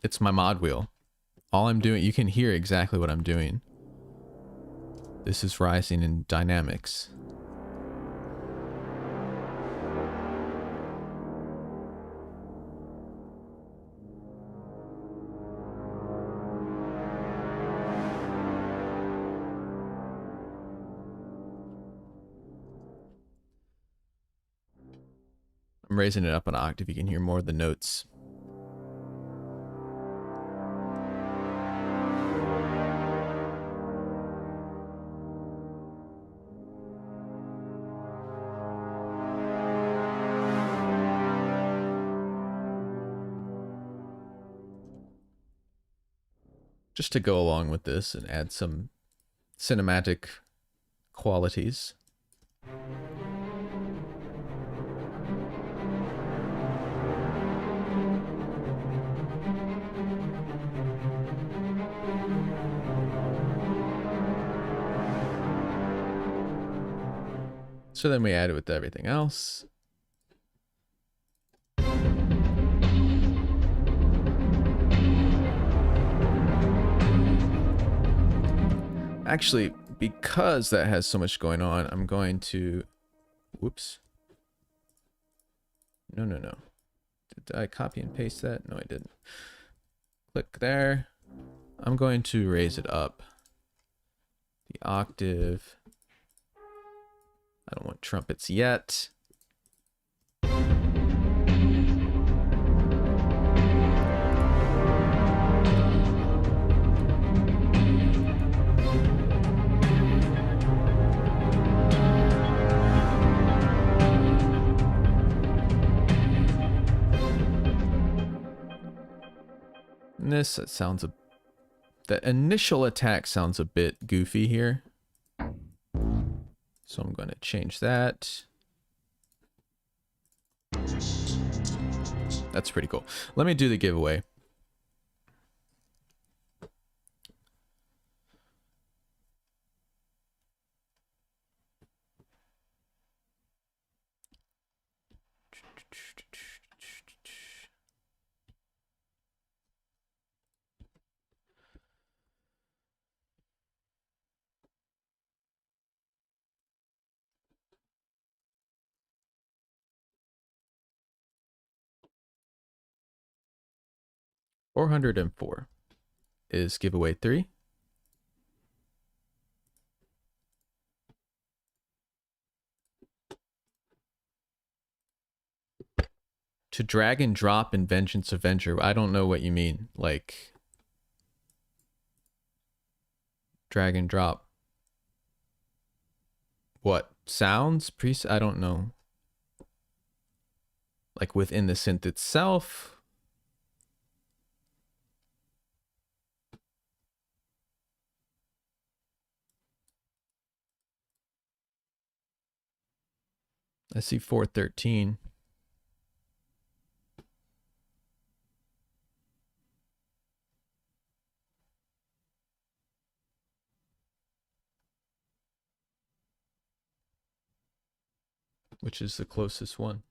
it's my mod wheel. All I'm doing, you can hear exactly what I'm doing. This is rising in dynamics. I'm raising it up an octave. You can hear more of the notes. Just to go along with this and add some cinematic qualities. So then we add it with everything else. Actually, because that has so much going on, I'm going to... Whoops. No. Did I copy and paste that? No, I didn't. Click there. I'm going to raise it up. The octave. I don't want trumpets yet. And this sounds a... The initial attack sounds a bit goofy here. So I'm going to change that. That's pretty cool. Let me do the giveaway. $404 is giveaway 3. To drag and drop in Vengeance Avenger. I don't know what you mean. Like, drag and drop. What? Sounds? I don't know. Like within the synth itself? I see 413. which is the closest one.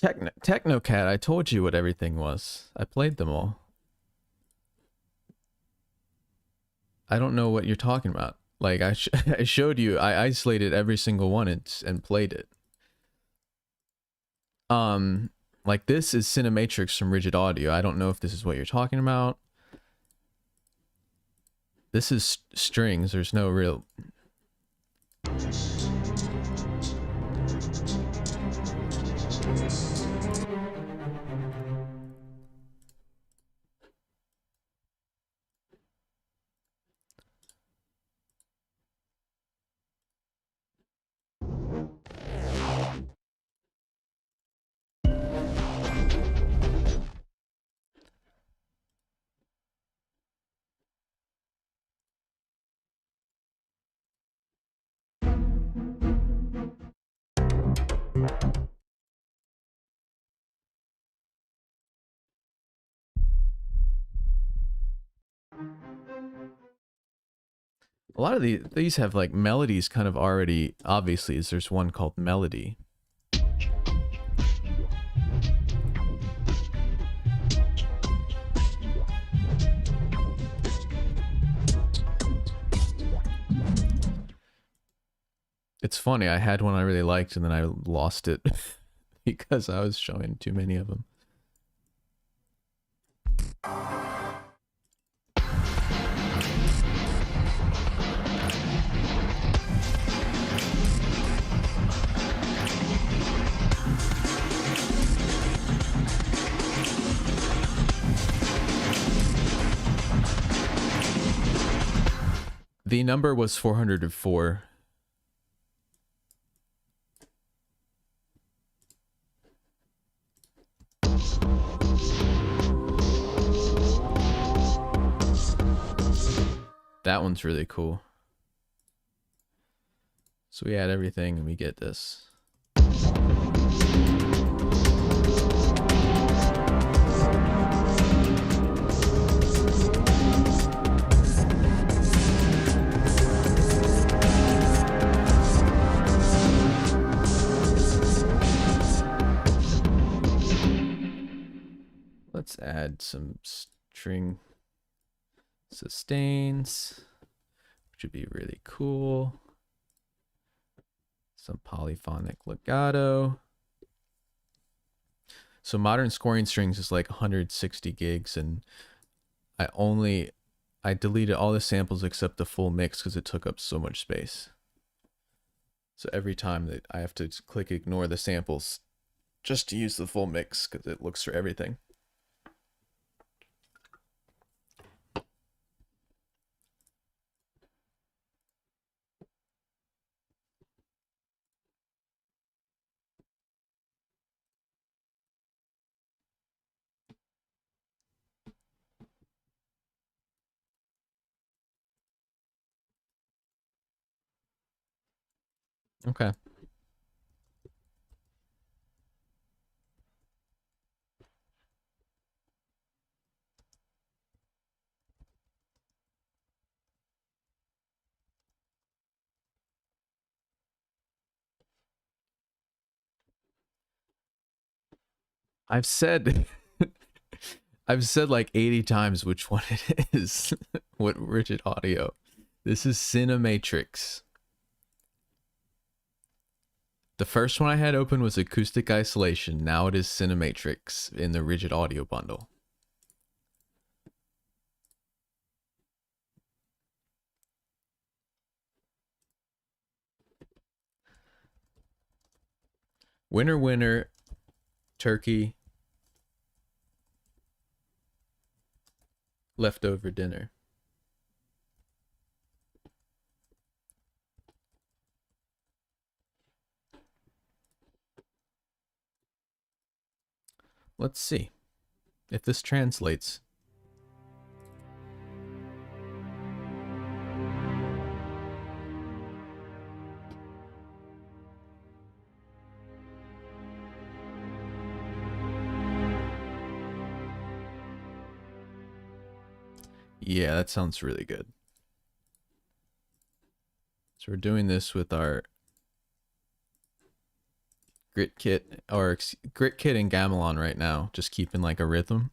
Technocat, I told you what everything was. I played them all. I don't know what you're talking about. Like, I showed you, I isolated every single one and played it. Like, this is Cinematrix from Rigid Audio. I don't know if this is what you're talking about. This is strings. There's no real... A lot of these have like melodies kind of already, obviously, there's one called Melody. It's funny, I had one I really liked and then I lost it because I was showing too many of them. The number was 404. That one's really cool. So we add everything and we get this. Let's add some string sustains, which would be really cool. Some polyphonic legato. So modern scoring strings is like 160 gigs, and I deleted all the samples except the full mix because it took up so much space. So every time that I have to click ignore the samples just to use the full mix because it looks for everything. Okay. I've said I've said like 80 times which one it is. What Rigid Audio. This is Cinematrix. The first one I had open was Acoustic Isolation. Now it is Cinematrix in the Rigid Audio bundle. Winner, winner, turkey, leftover dinner. Let's see if this translates. Yeah, that sounds really good. So we're doing this with our Grit Kit, or Grit Kit and Gamelan right now, just keeping like a rhythm.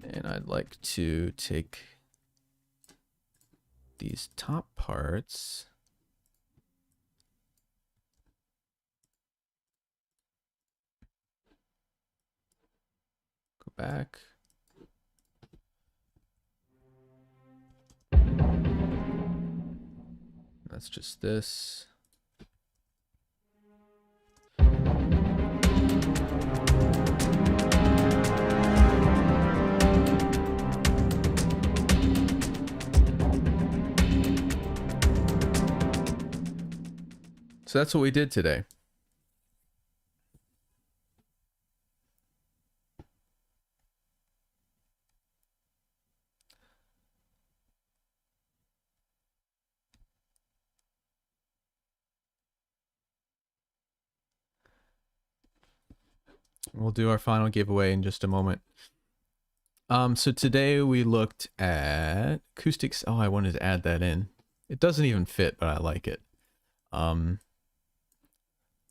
And I'd like to take these top parts, go back. That's just this. So that's what we did today. We'll do our final giveaway in just a moment. So today we looked at acoustics. Oh, I wanted to add that in. It doesn't even fit, but I like it.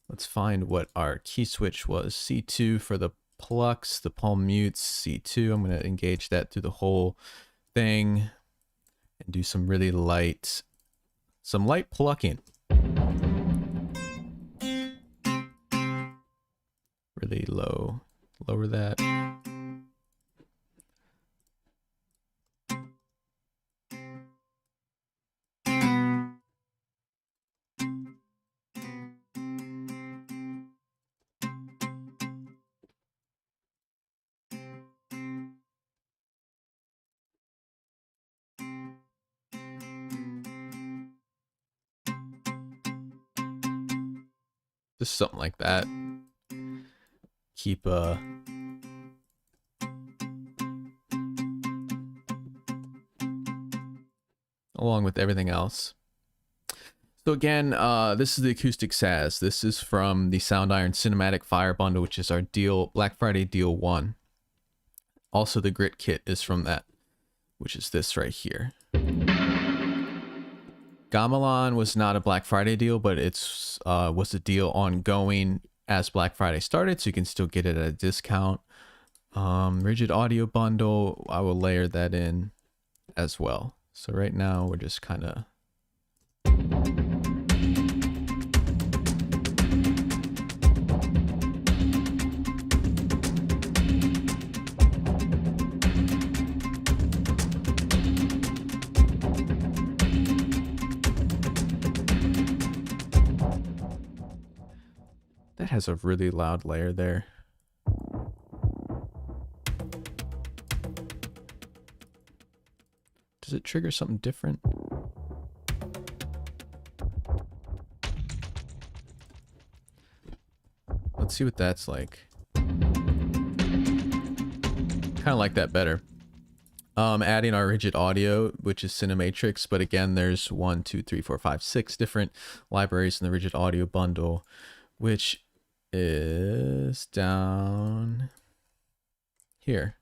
Let's find what our key switch was. C2 for the plucks, the palm mutes, C2. I'm going to engage that through the whole thing and do some really light, plucking. Really low. Lower that. Just something like that. Keep along with everything else. So again, this is the acoustic Saz. This is from the Sound Iron Cinematic Fire Bundle, which is our deal, Black Friday deal 1. Also, the Grit Kit is from that, which is this right here. Gamelan was not a Black Friday deal, but it's was a deal ongoing as Black Friday started, so you can still get it at a discount. Rigid Audio Bundle, I will layer that in as well. So right now we're just kind of that has a really loud layer there. Does it trigger something different? Let's see what that's like. Kind of like that better. Adding our rigid audio, which is Cinematrix, but again, there's 1, 2, 3, 4, 5, 6 different libraries in the rigid audio bundle, which is down here.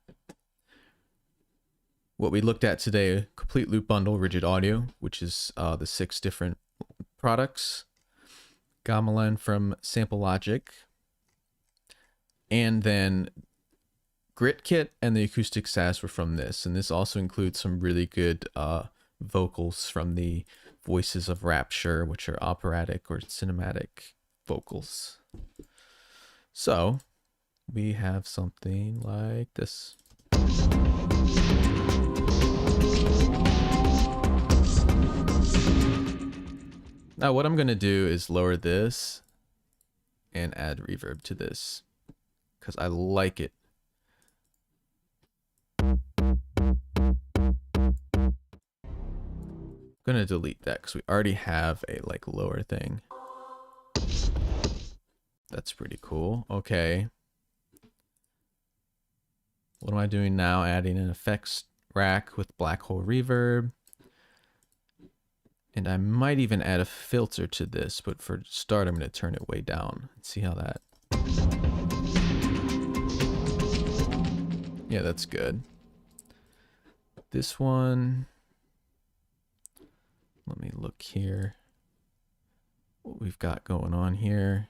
What we looked at today, complete loop bundle, rigid audio, which is the 6 different products. Gamelan from Sample Logic. And then Grit Kit and the acoustic Saz were from this. And this also includes some really good vocals from the Voices of Rapture, which are operatic or cinematic vocals. So we have something like this. Now what I'm going to do is lower this and add reverb to this because I like it. I'm going to delete that because we already have a like lower thing. That's pretty cool. Okay. What am I doing now? Adding an effects rack with black hole reverb. And I might even add a filter to this, but for start, I'm going to turn it way down and see how that... Yeah, that's good. This one... Let me look here. What we've got going on here.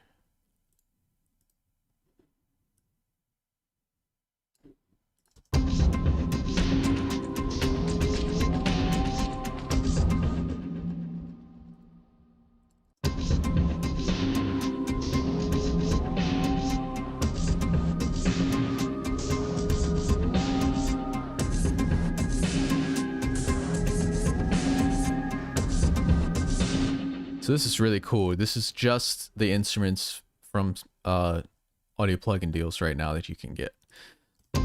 So this is really cool. This is just the instruments from audio plugin deals right now that you can get. I'm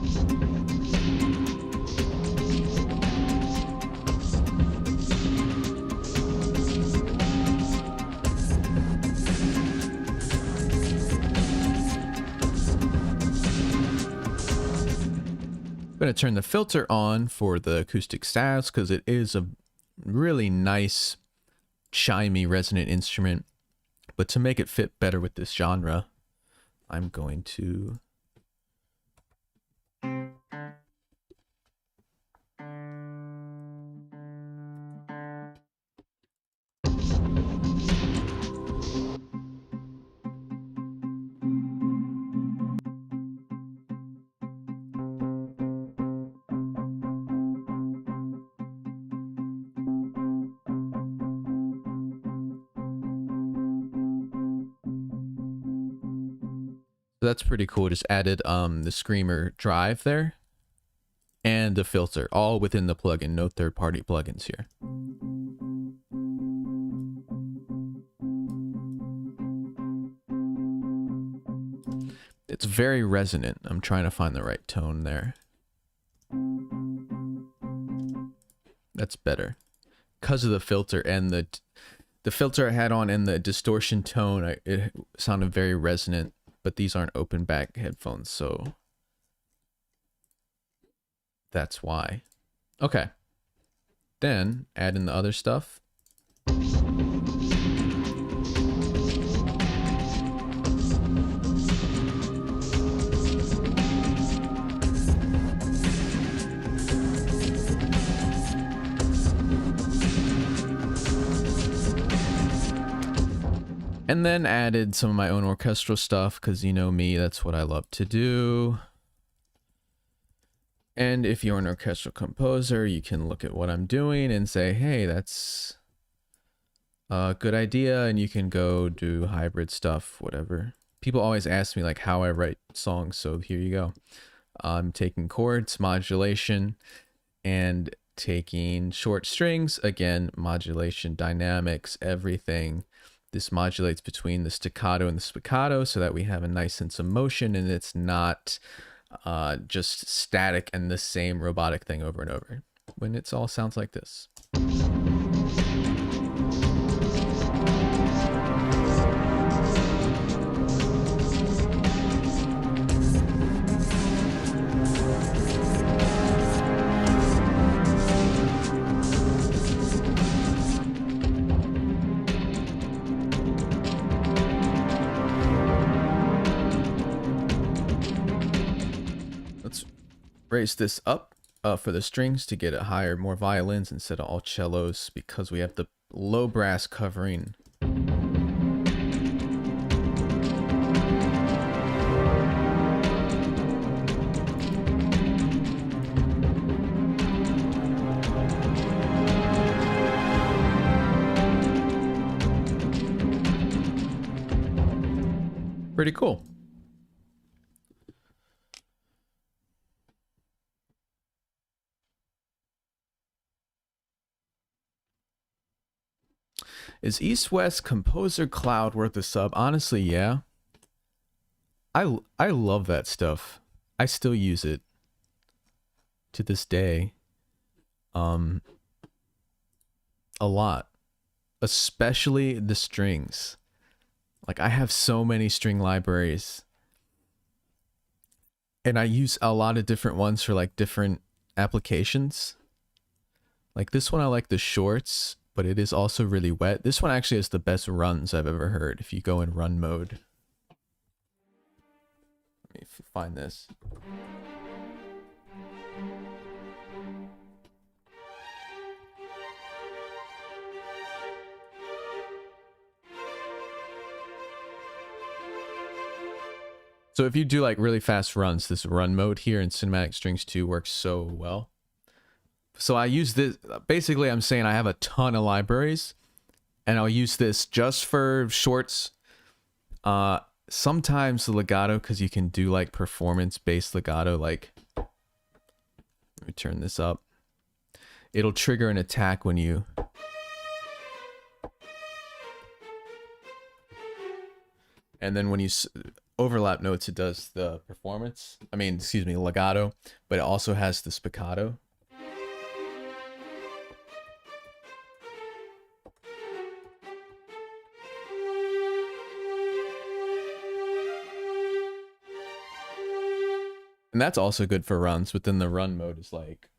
going to turn the filter on for the acoustic stats because it is a really nice chimey resonant instrument, but to make it fit better with this genre, I'm going to that's pretty cool. Just added the Screamer drive there and the filter all within the plugin. No third-party plugins here. It's very resonant. I'm trying to find the right tone there. That's better because of the filter and the filter I had on and the distortion tone. It sounded very resonant. But these aren't open back headphones, so that's why. Okay. Then add in the other stuff. And then added some of my own orchestral stuff because you know me, that's what I love to do. And if you're an orchestral composer, you can look at what I'm doing and say, hey, that's a good idea. And you can go do hybrid stuff, whatever. People always ask me like how I write songs. So here you go. I'm taking chords, modulation, and taking short strings. Again, modulation, dynamics, everything. This modulates between the staccato and the spiccato so that we have a nice sense of motion and it's not just static and the same robotic thing over and over when it all sounds like this. Raise this up for the strings to get it higher, more violins instead of all cellos because we have the low brass covering. Pretty cool. Is East West Composer Cloud worth a sub? Honestly, yeah. I love that stuff. I still use it to this day. A lot. Especially the strings. Like I have so many string libraries. And I use a lot of different ones for like different applications. Like this one, I like the shorts, but it is also really wet. This one actually has the best runs I've ever heard if you go in run mode. Let me find this. So if you do like really fast runs, this run mode here in Cinematic Strings 2 works so well. So I use this, basically I'm saying I have a ton of libraries and I'll use this just for shorts. Sometimes the legato, because you can do like performance-based legato, like, let me turn this up. It'll trigger an attack when you... And then when you overlap notes, it does the performance. I mean, excuse me, legato, but it also has the spiccato. And that's also good for runs, but then the run mode is like...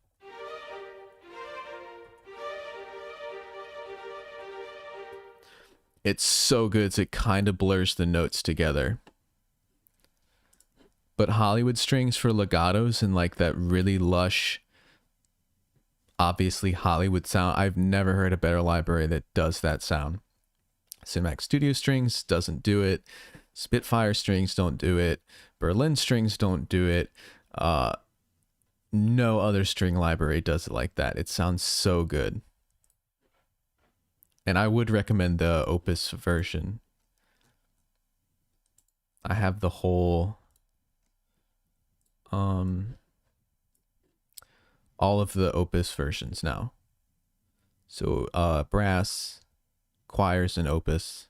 It's so good, so it kind of blurs the notes together. But Hollywood strings for legatos and like that really lush, obviously Hollywood sound, I've never heard a better library that does that sound. Cinematic Studio strings doesn't do it. Spitfire strings don't do it. Berlin strings don't do it. No other string library does it like that. It sounds so good. And I would recommend the Opus version. I have the whole... all of the Opus versions now. So brass, choirs, and Opus.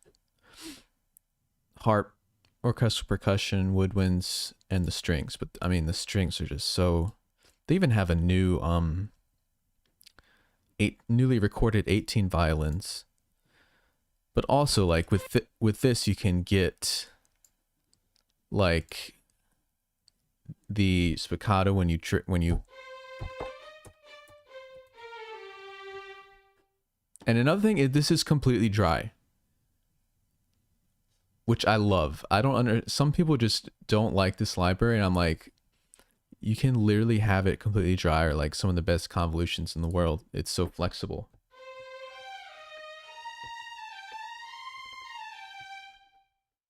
Harp, orchestral percussion, woodwinds, and the strings. But I mean, the strings are just so... They even have a new newly recorded 18 violins. But also, like with this, you can get like the spiccato when you. And another thing is, this is completely dry, which I love. I don't some people just don't like this library, and I'm like, you can literally have it completely dry, or like some of the best convolutions in the world. It's so flexible.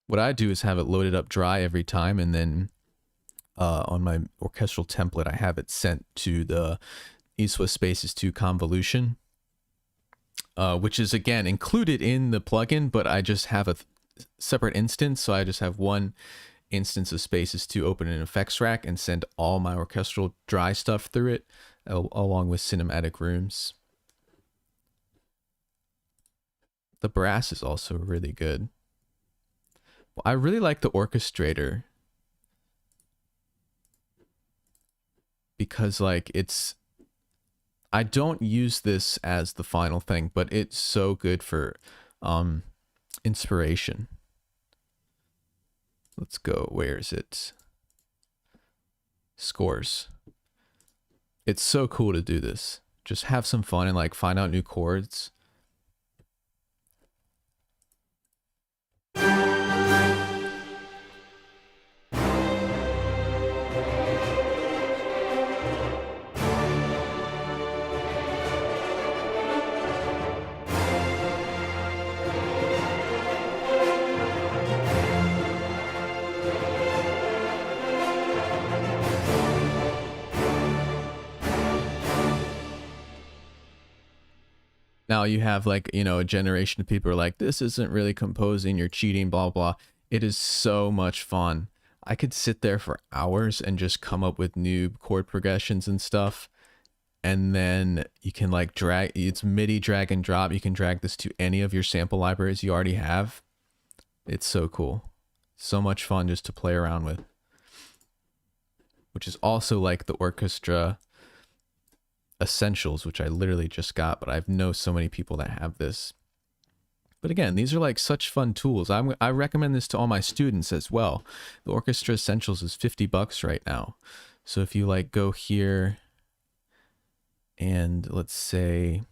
What I do is have it loaded up dry every time, and then on my orchestral template, I have it sent to the East West Spaces 2 convolution, which is again included in the plugin, but I just have a separate instance. So I just have one instance of Spaces 2 open in effects rack and send all my orchestral dry stuff through it, along with cinematic rooms. The brass is also really good. I really like the orchestrator because like I don't use this as the final thing, but it's so good for inspiration. Let's go. Where is it? Scores. It's so cool to do this. Just have some fun and like find out new chords. Now you have like, you know, a generation of people who are like, this isn't really composing, you're cheating, blah, blah. It is so much fun. I could sit there for hours and just come up with new chord progressions and stuff. And then you can like drag, it's MIDI drag and drop. You can drag this to any of your sample libraries you already have. It's so cool. So much fun just to play around with. Which is also like the orchestra essentials, which I literally just got, but I know so many people that have this. But again, these are like such fun tools. I recommend this to all my students as well. The Orchestra Essentials is $50 right now. So if you like go here and let's say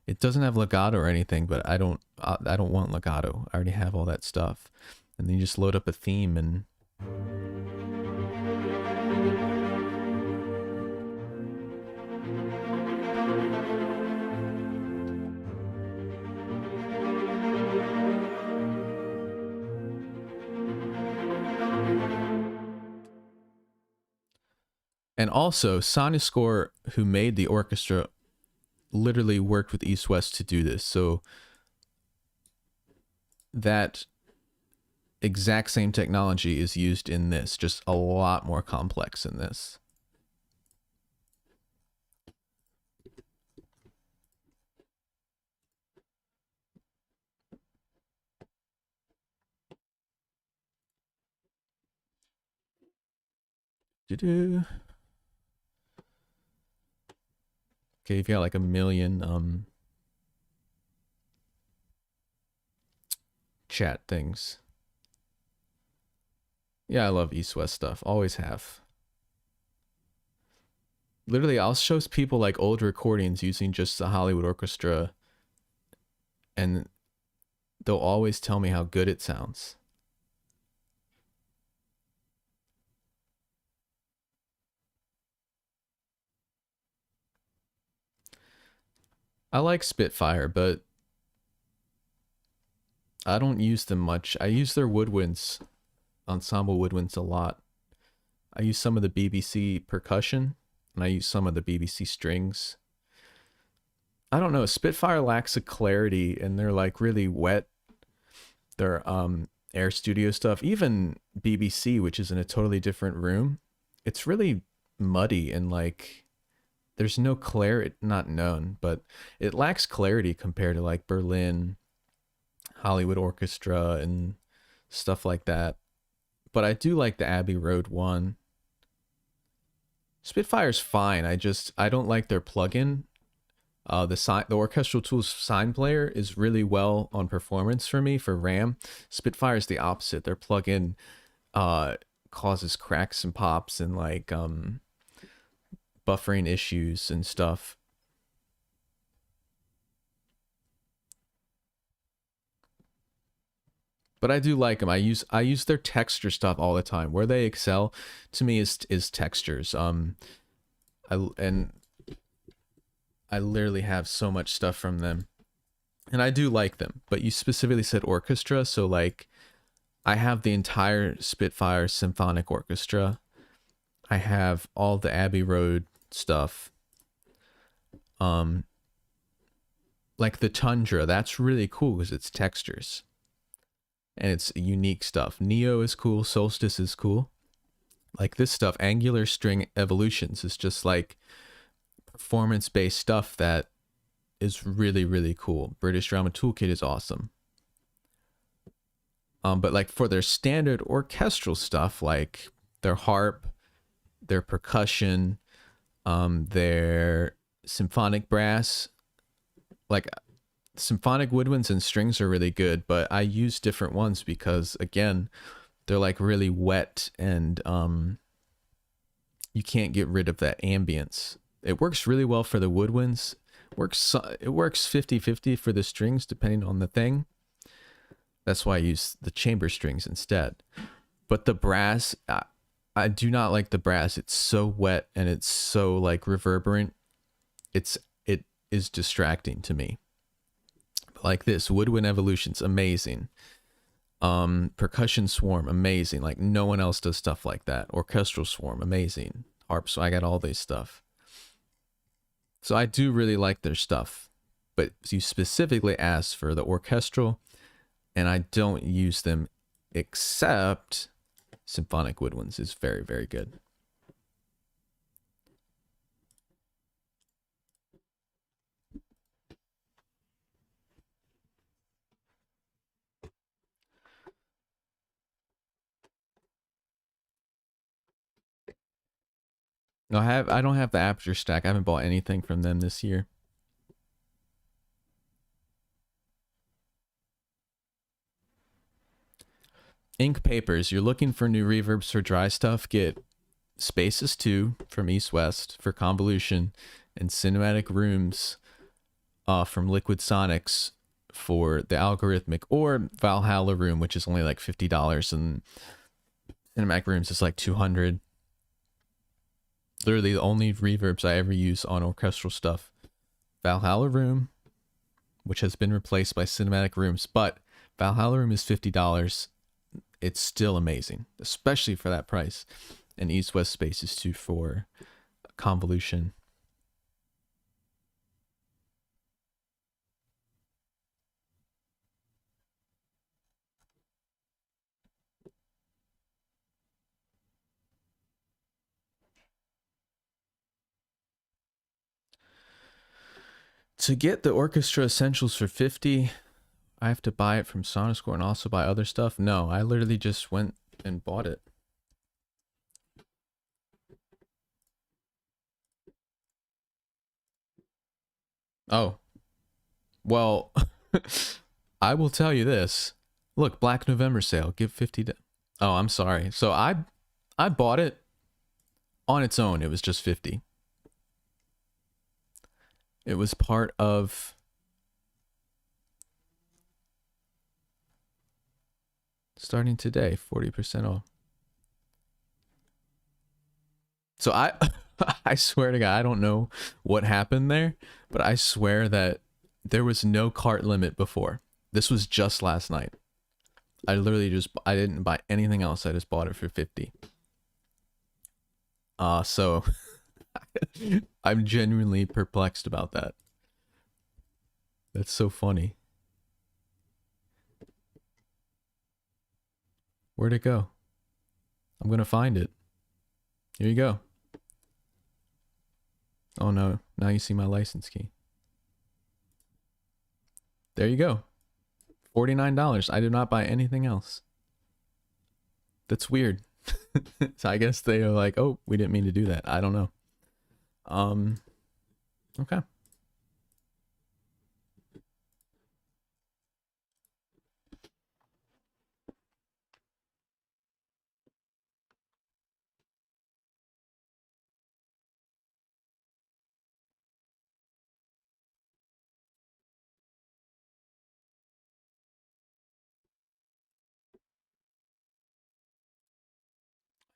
it doesn't have legato or anything, but I don't want legato. I already have all that stuff. And then you just load up a theme and also Sonoscore, who made the orchestra, literally worked with East West to do this. So that exact same technology is used in this, just a lot more complex in this. Okay, you've got like a million chat things. Yeah, I love East West stuff. Always have. Literally, I'll show people like old recordings using just the Hollywood Orchestra, and they'll always tell me how good it sounds. I like Spitfire, but I don't use them much. I use their woodwinds, ensemble woodwinds, a lot. I use some of the BBC percussion, and I use some of the BBC strings. I don't know, Spitfire lacks a clarity, and they're like really wet. They're Air Studio stuff. Even BBC, which is in a totally different room, it's really muddy and like there's no clarity, not known, but it lacks clarity compared to like Berlin, Hollywood Orchestra, and stuff like that. But I do like the Abbey Road one. Spitfire's fine. I don't like their plugin. The Orchestral Tools sign player is really well on performance for me for RAM. Spitfire is the opposite. Their plugin causes cracks and pops and like buffering issues and stuff. But I do like them. I use their texture stuff all the time. Where they excel to me is textures. I literally have so much stuff from them. And I do like them. But you specifically said orchestra, so like I have the entire Spitfire Symphonic Orchestra. I have all the Abbey Road stuff. Like the Tundra, that's really cool because it's textures. And it's unique stuff. Neo is cool, Solstice is cool. Like this stuff, Angular String Evolutions is just like performance-based stuff that is really, really cool. British Drama Toolkit is awesome. But like for their standard orchestral stuff, like their harp, their percussion, their symphonic brass, like symphonic woodwinds and strings are really good, but I use different ones because again, they're like really wet and you can't get rid of that ambience. It works really well for the woodwinds. It works 50-50 for the strings depending on the thing. That's why I use the chamber strings instead. But the brass, I do not like the brass. It's so wet and it's so like reverberant. It is distracting to me. Like this Woodwind Evolution's amazing. Percussion Swarm, amazing. Like no one else does stuff like that. Orchestral Swarm, amazing. Harp, so I got all this stuff. So I do really like their stuff. But you specifically asked for the orchestral, and I don't use them except Symphonic Woodwinds is very, very good. No, I don't have the Aperture stack. I haven't bought anything from them this year. Ink papers. You're looking for new reverbs for dry stuff. Get Spaces 2 from East West for convolution, and Cinematic Rooms from Liquid Sonics for the algorithmic, or Valhalla Room, which is only like $50, and Cinematic Rooms is like $200. Literally the only reverbs I ever use on orchestral stuff. Valhalla Room, which has been replaced by Cinematic Rooms, but Valhalla Room is $50. It's still amazing, especially for that price. And East West Spaces 2 for convolution. To get the Orchestra Essentials for 50, I have to buy it from Sonoscore and also buy other stuff. No, I literally just went and bought it. Oh. Well, I will tell you this. Look, Black November sale. Give 50 to... Oh, I'm sorry. So I bought it on its own. It was just 50. It was part of... Starting today, 40% off. So I swear to God, I don't know what happened there, but I swear that there was no cart limit before. This was just last night. I didn't buy anything else. I just bought it for 50. So I'm genuinely perplexed about that. That's so funny. Where'd it go? I'm gonna find it. Here you go. Oh no, now you see my license key. There you go. $49. I did not buy anything else. That's weird. So I guess they are like, oh, we didn't mean to do that. I don't know. Okay.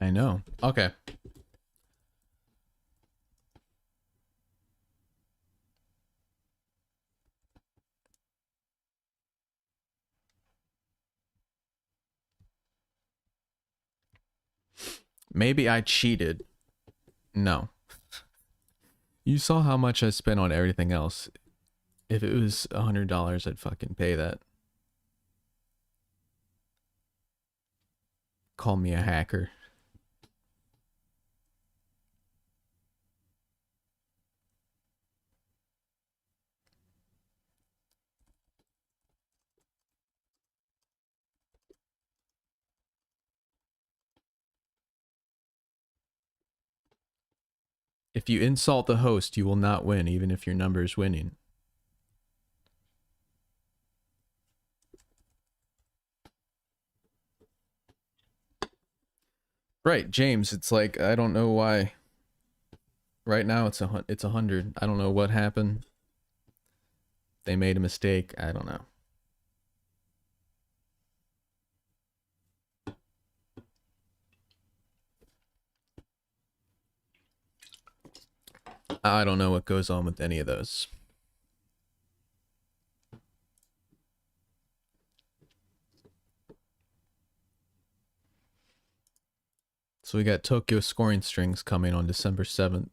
I know. Okay. Maybe I cheated. No. You saw how much I spent on everything else. If it was $100, I'd fucking pay that. Call me a hacker. If you insult the host, you will not win, even if your number is winning. Right, James, it's like, I don't know why. Right now it's 100. I don't know what happened. They made a mistake. I don't know. I don't know what goes on with any of those. So we got Tokyo Scoring Strings coming on December 7th.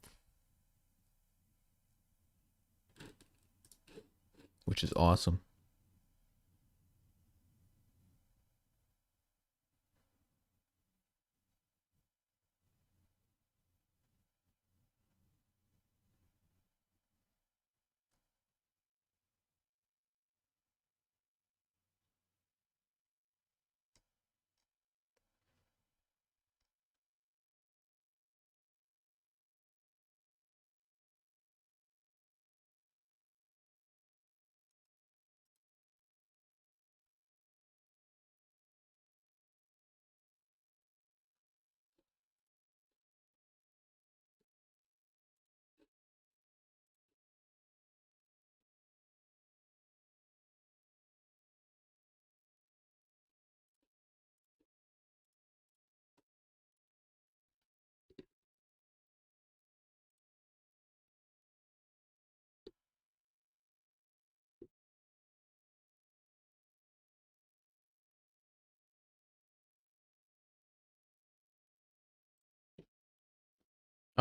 Which is awesome.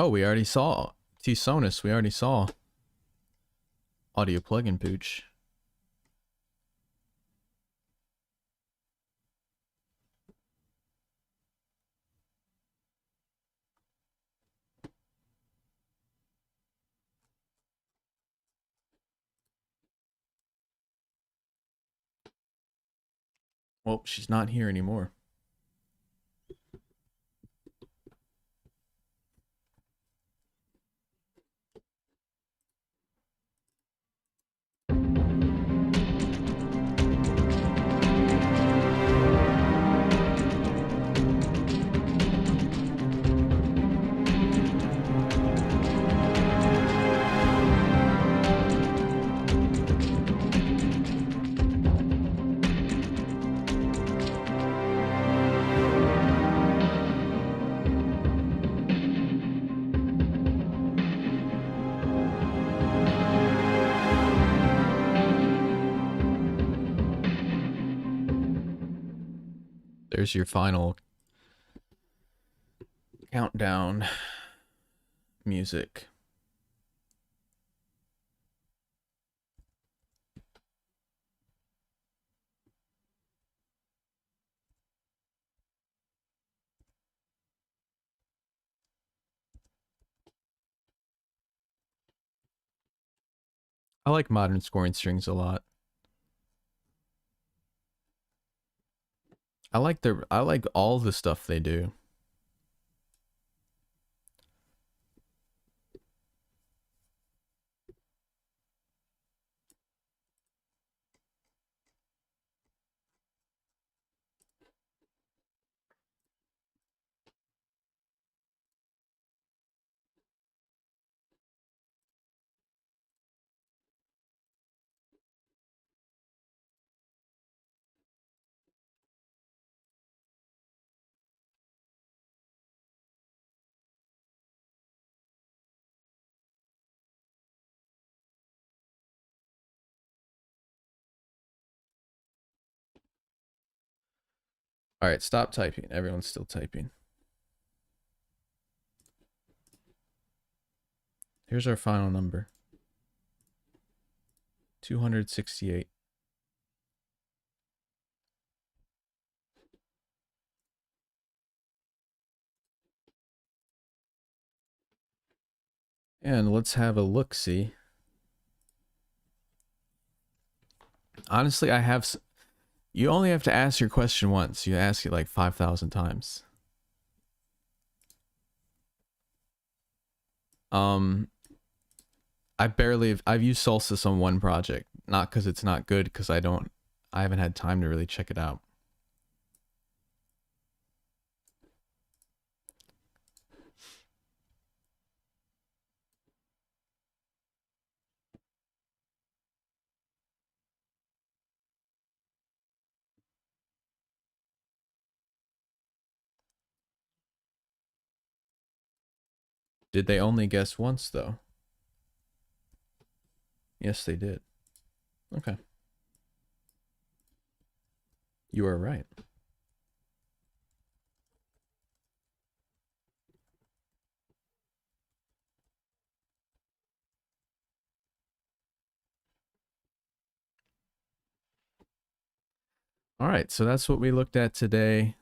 Oh, we already saw T-Sonus. We already saw audio plugin Pooch. Well, she's not here anymore. There's your final countdown music. I like modern scoring strings a lot. I like all the stuff they do. All right, stop typing. Everyone's still typing. Here's our final number. 268. And let's have a look-see. Honestly, you only have to ask your question once. You ask it like 5,000 times. I've used Solstice on one project. Not because it's not good, because I haven't had time to really check it out. Did they only guess once, though? Yes, they did. Okay. You are right. All right, so that's what we looked at today.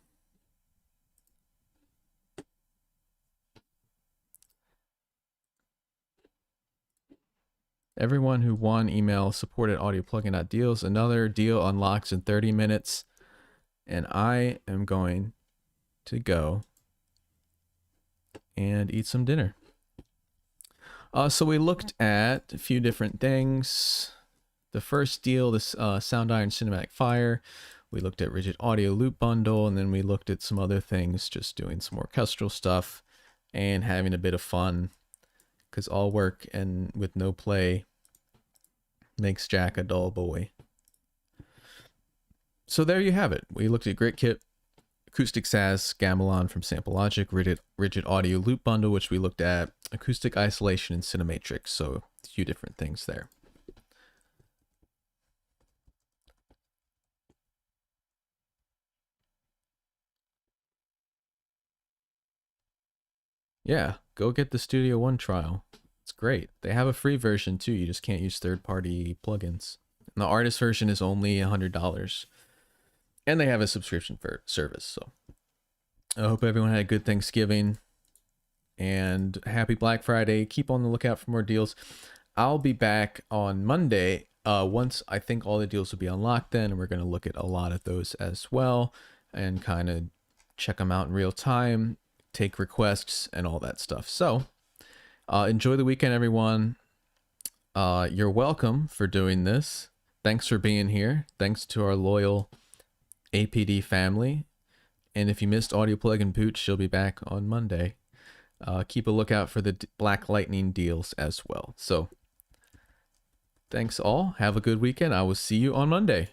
Everyone who won email supported audioplugin.deals. Another deal unlocks in 30 minutes. And I am going to go and eat some dinner. So we looked at a few different things. The first deal, this Sound Iron Cinematic Fire. We looked at Rigid Audio Loop Bundle, and then we looked at some other things, just doing some orchestral stuff and having a bit of fun. Because all work and with no play makes Jack a dull boy. So there you have it. We looked at Grit Kit, Acoustic Saz, Gamelan from Sample Logic, Rigid Audio Loop Bundle, which we looked at, Acoustic Isolation, and Cinematrix. So a few different things there. Yeah, go get the Studio One trial. It's great. They have a free version too. You just can't use third-party plugins. And the artist version is only $100. And they have a subscription for service. So I hope everyone had a good Thanksgiving and happy Black Friday. Keep on the lookout for more deals. I'll be back on Monday once I think all the deals will be unlocked then, and we're going to look at a lot of those as well and kind of check them out in real time, take requests and all that stuff. So enjoy the weekend, everyone. You're welcome for doing this. Thanks for being here. Thanks to our loyal APD family. And if you missed Audio Plugin Pooch, she'll be back on Monday. Keep a lookout for the Black Lightning deals as well. So thanks all. Have a good weekend. I will see you on Monday.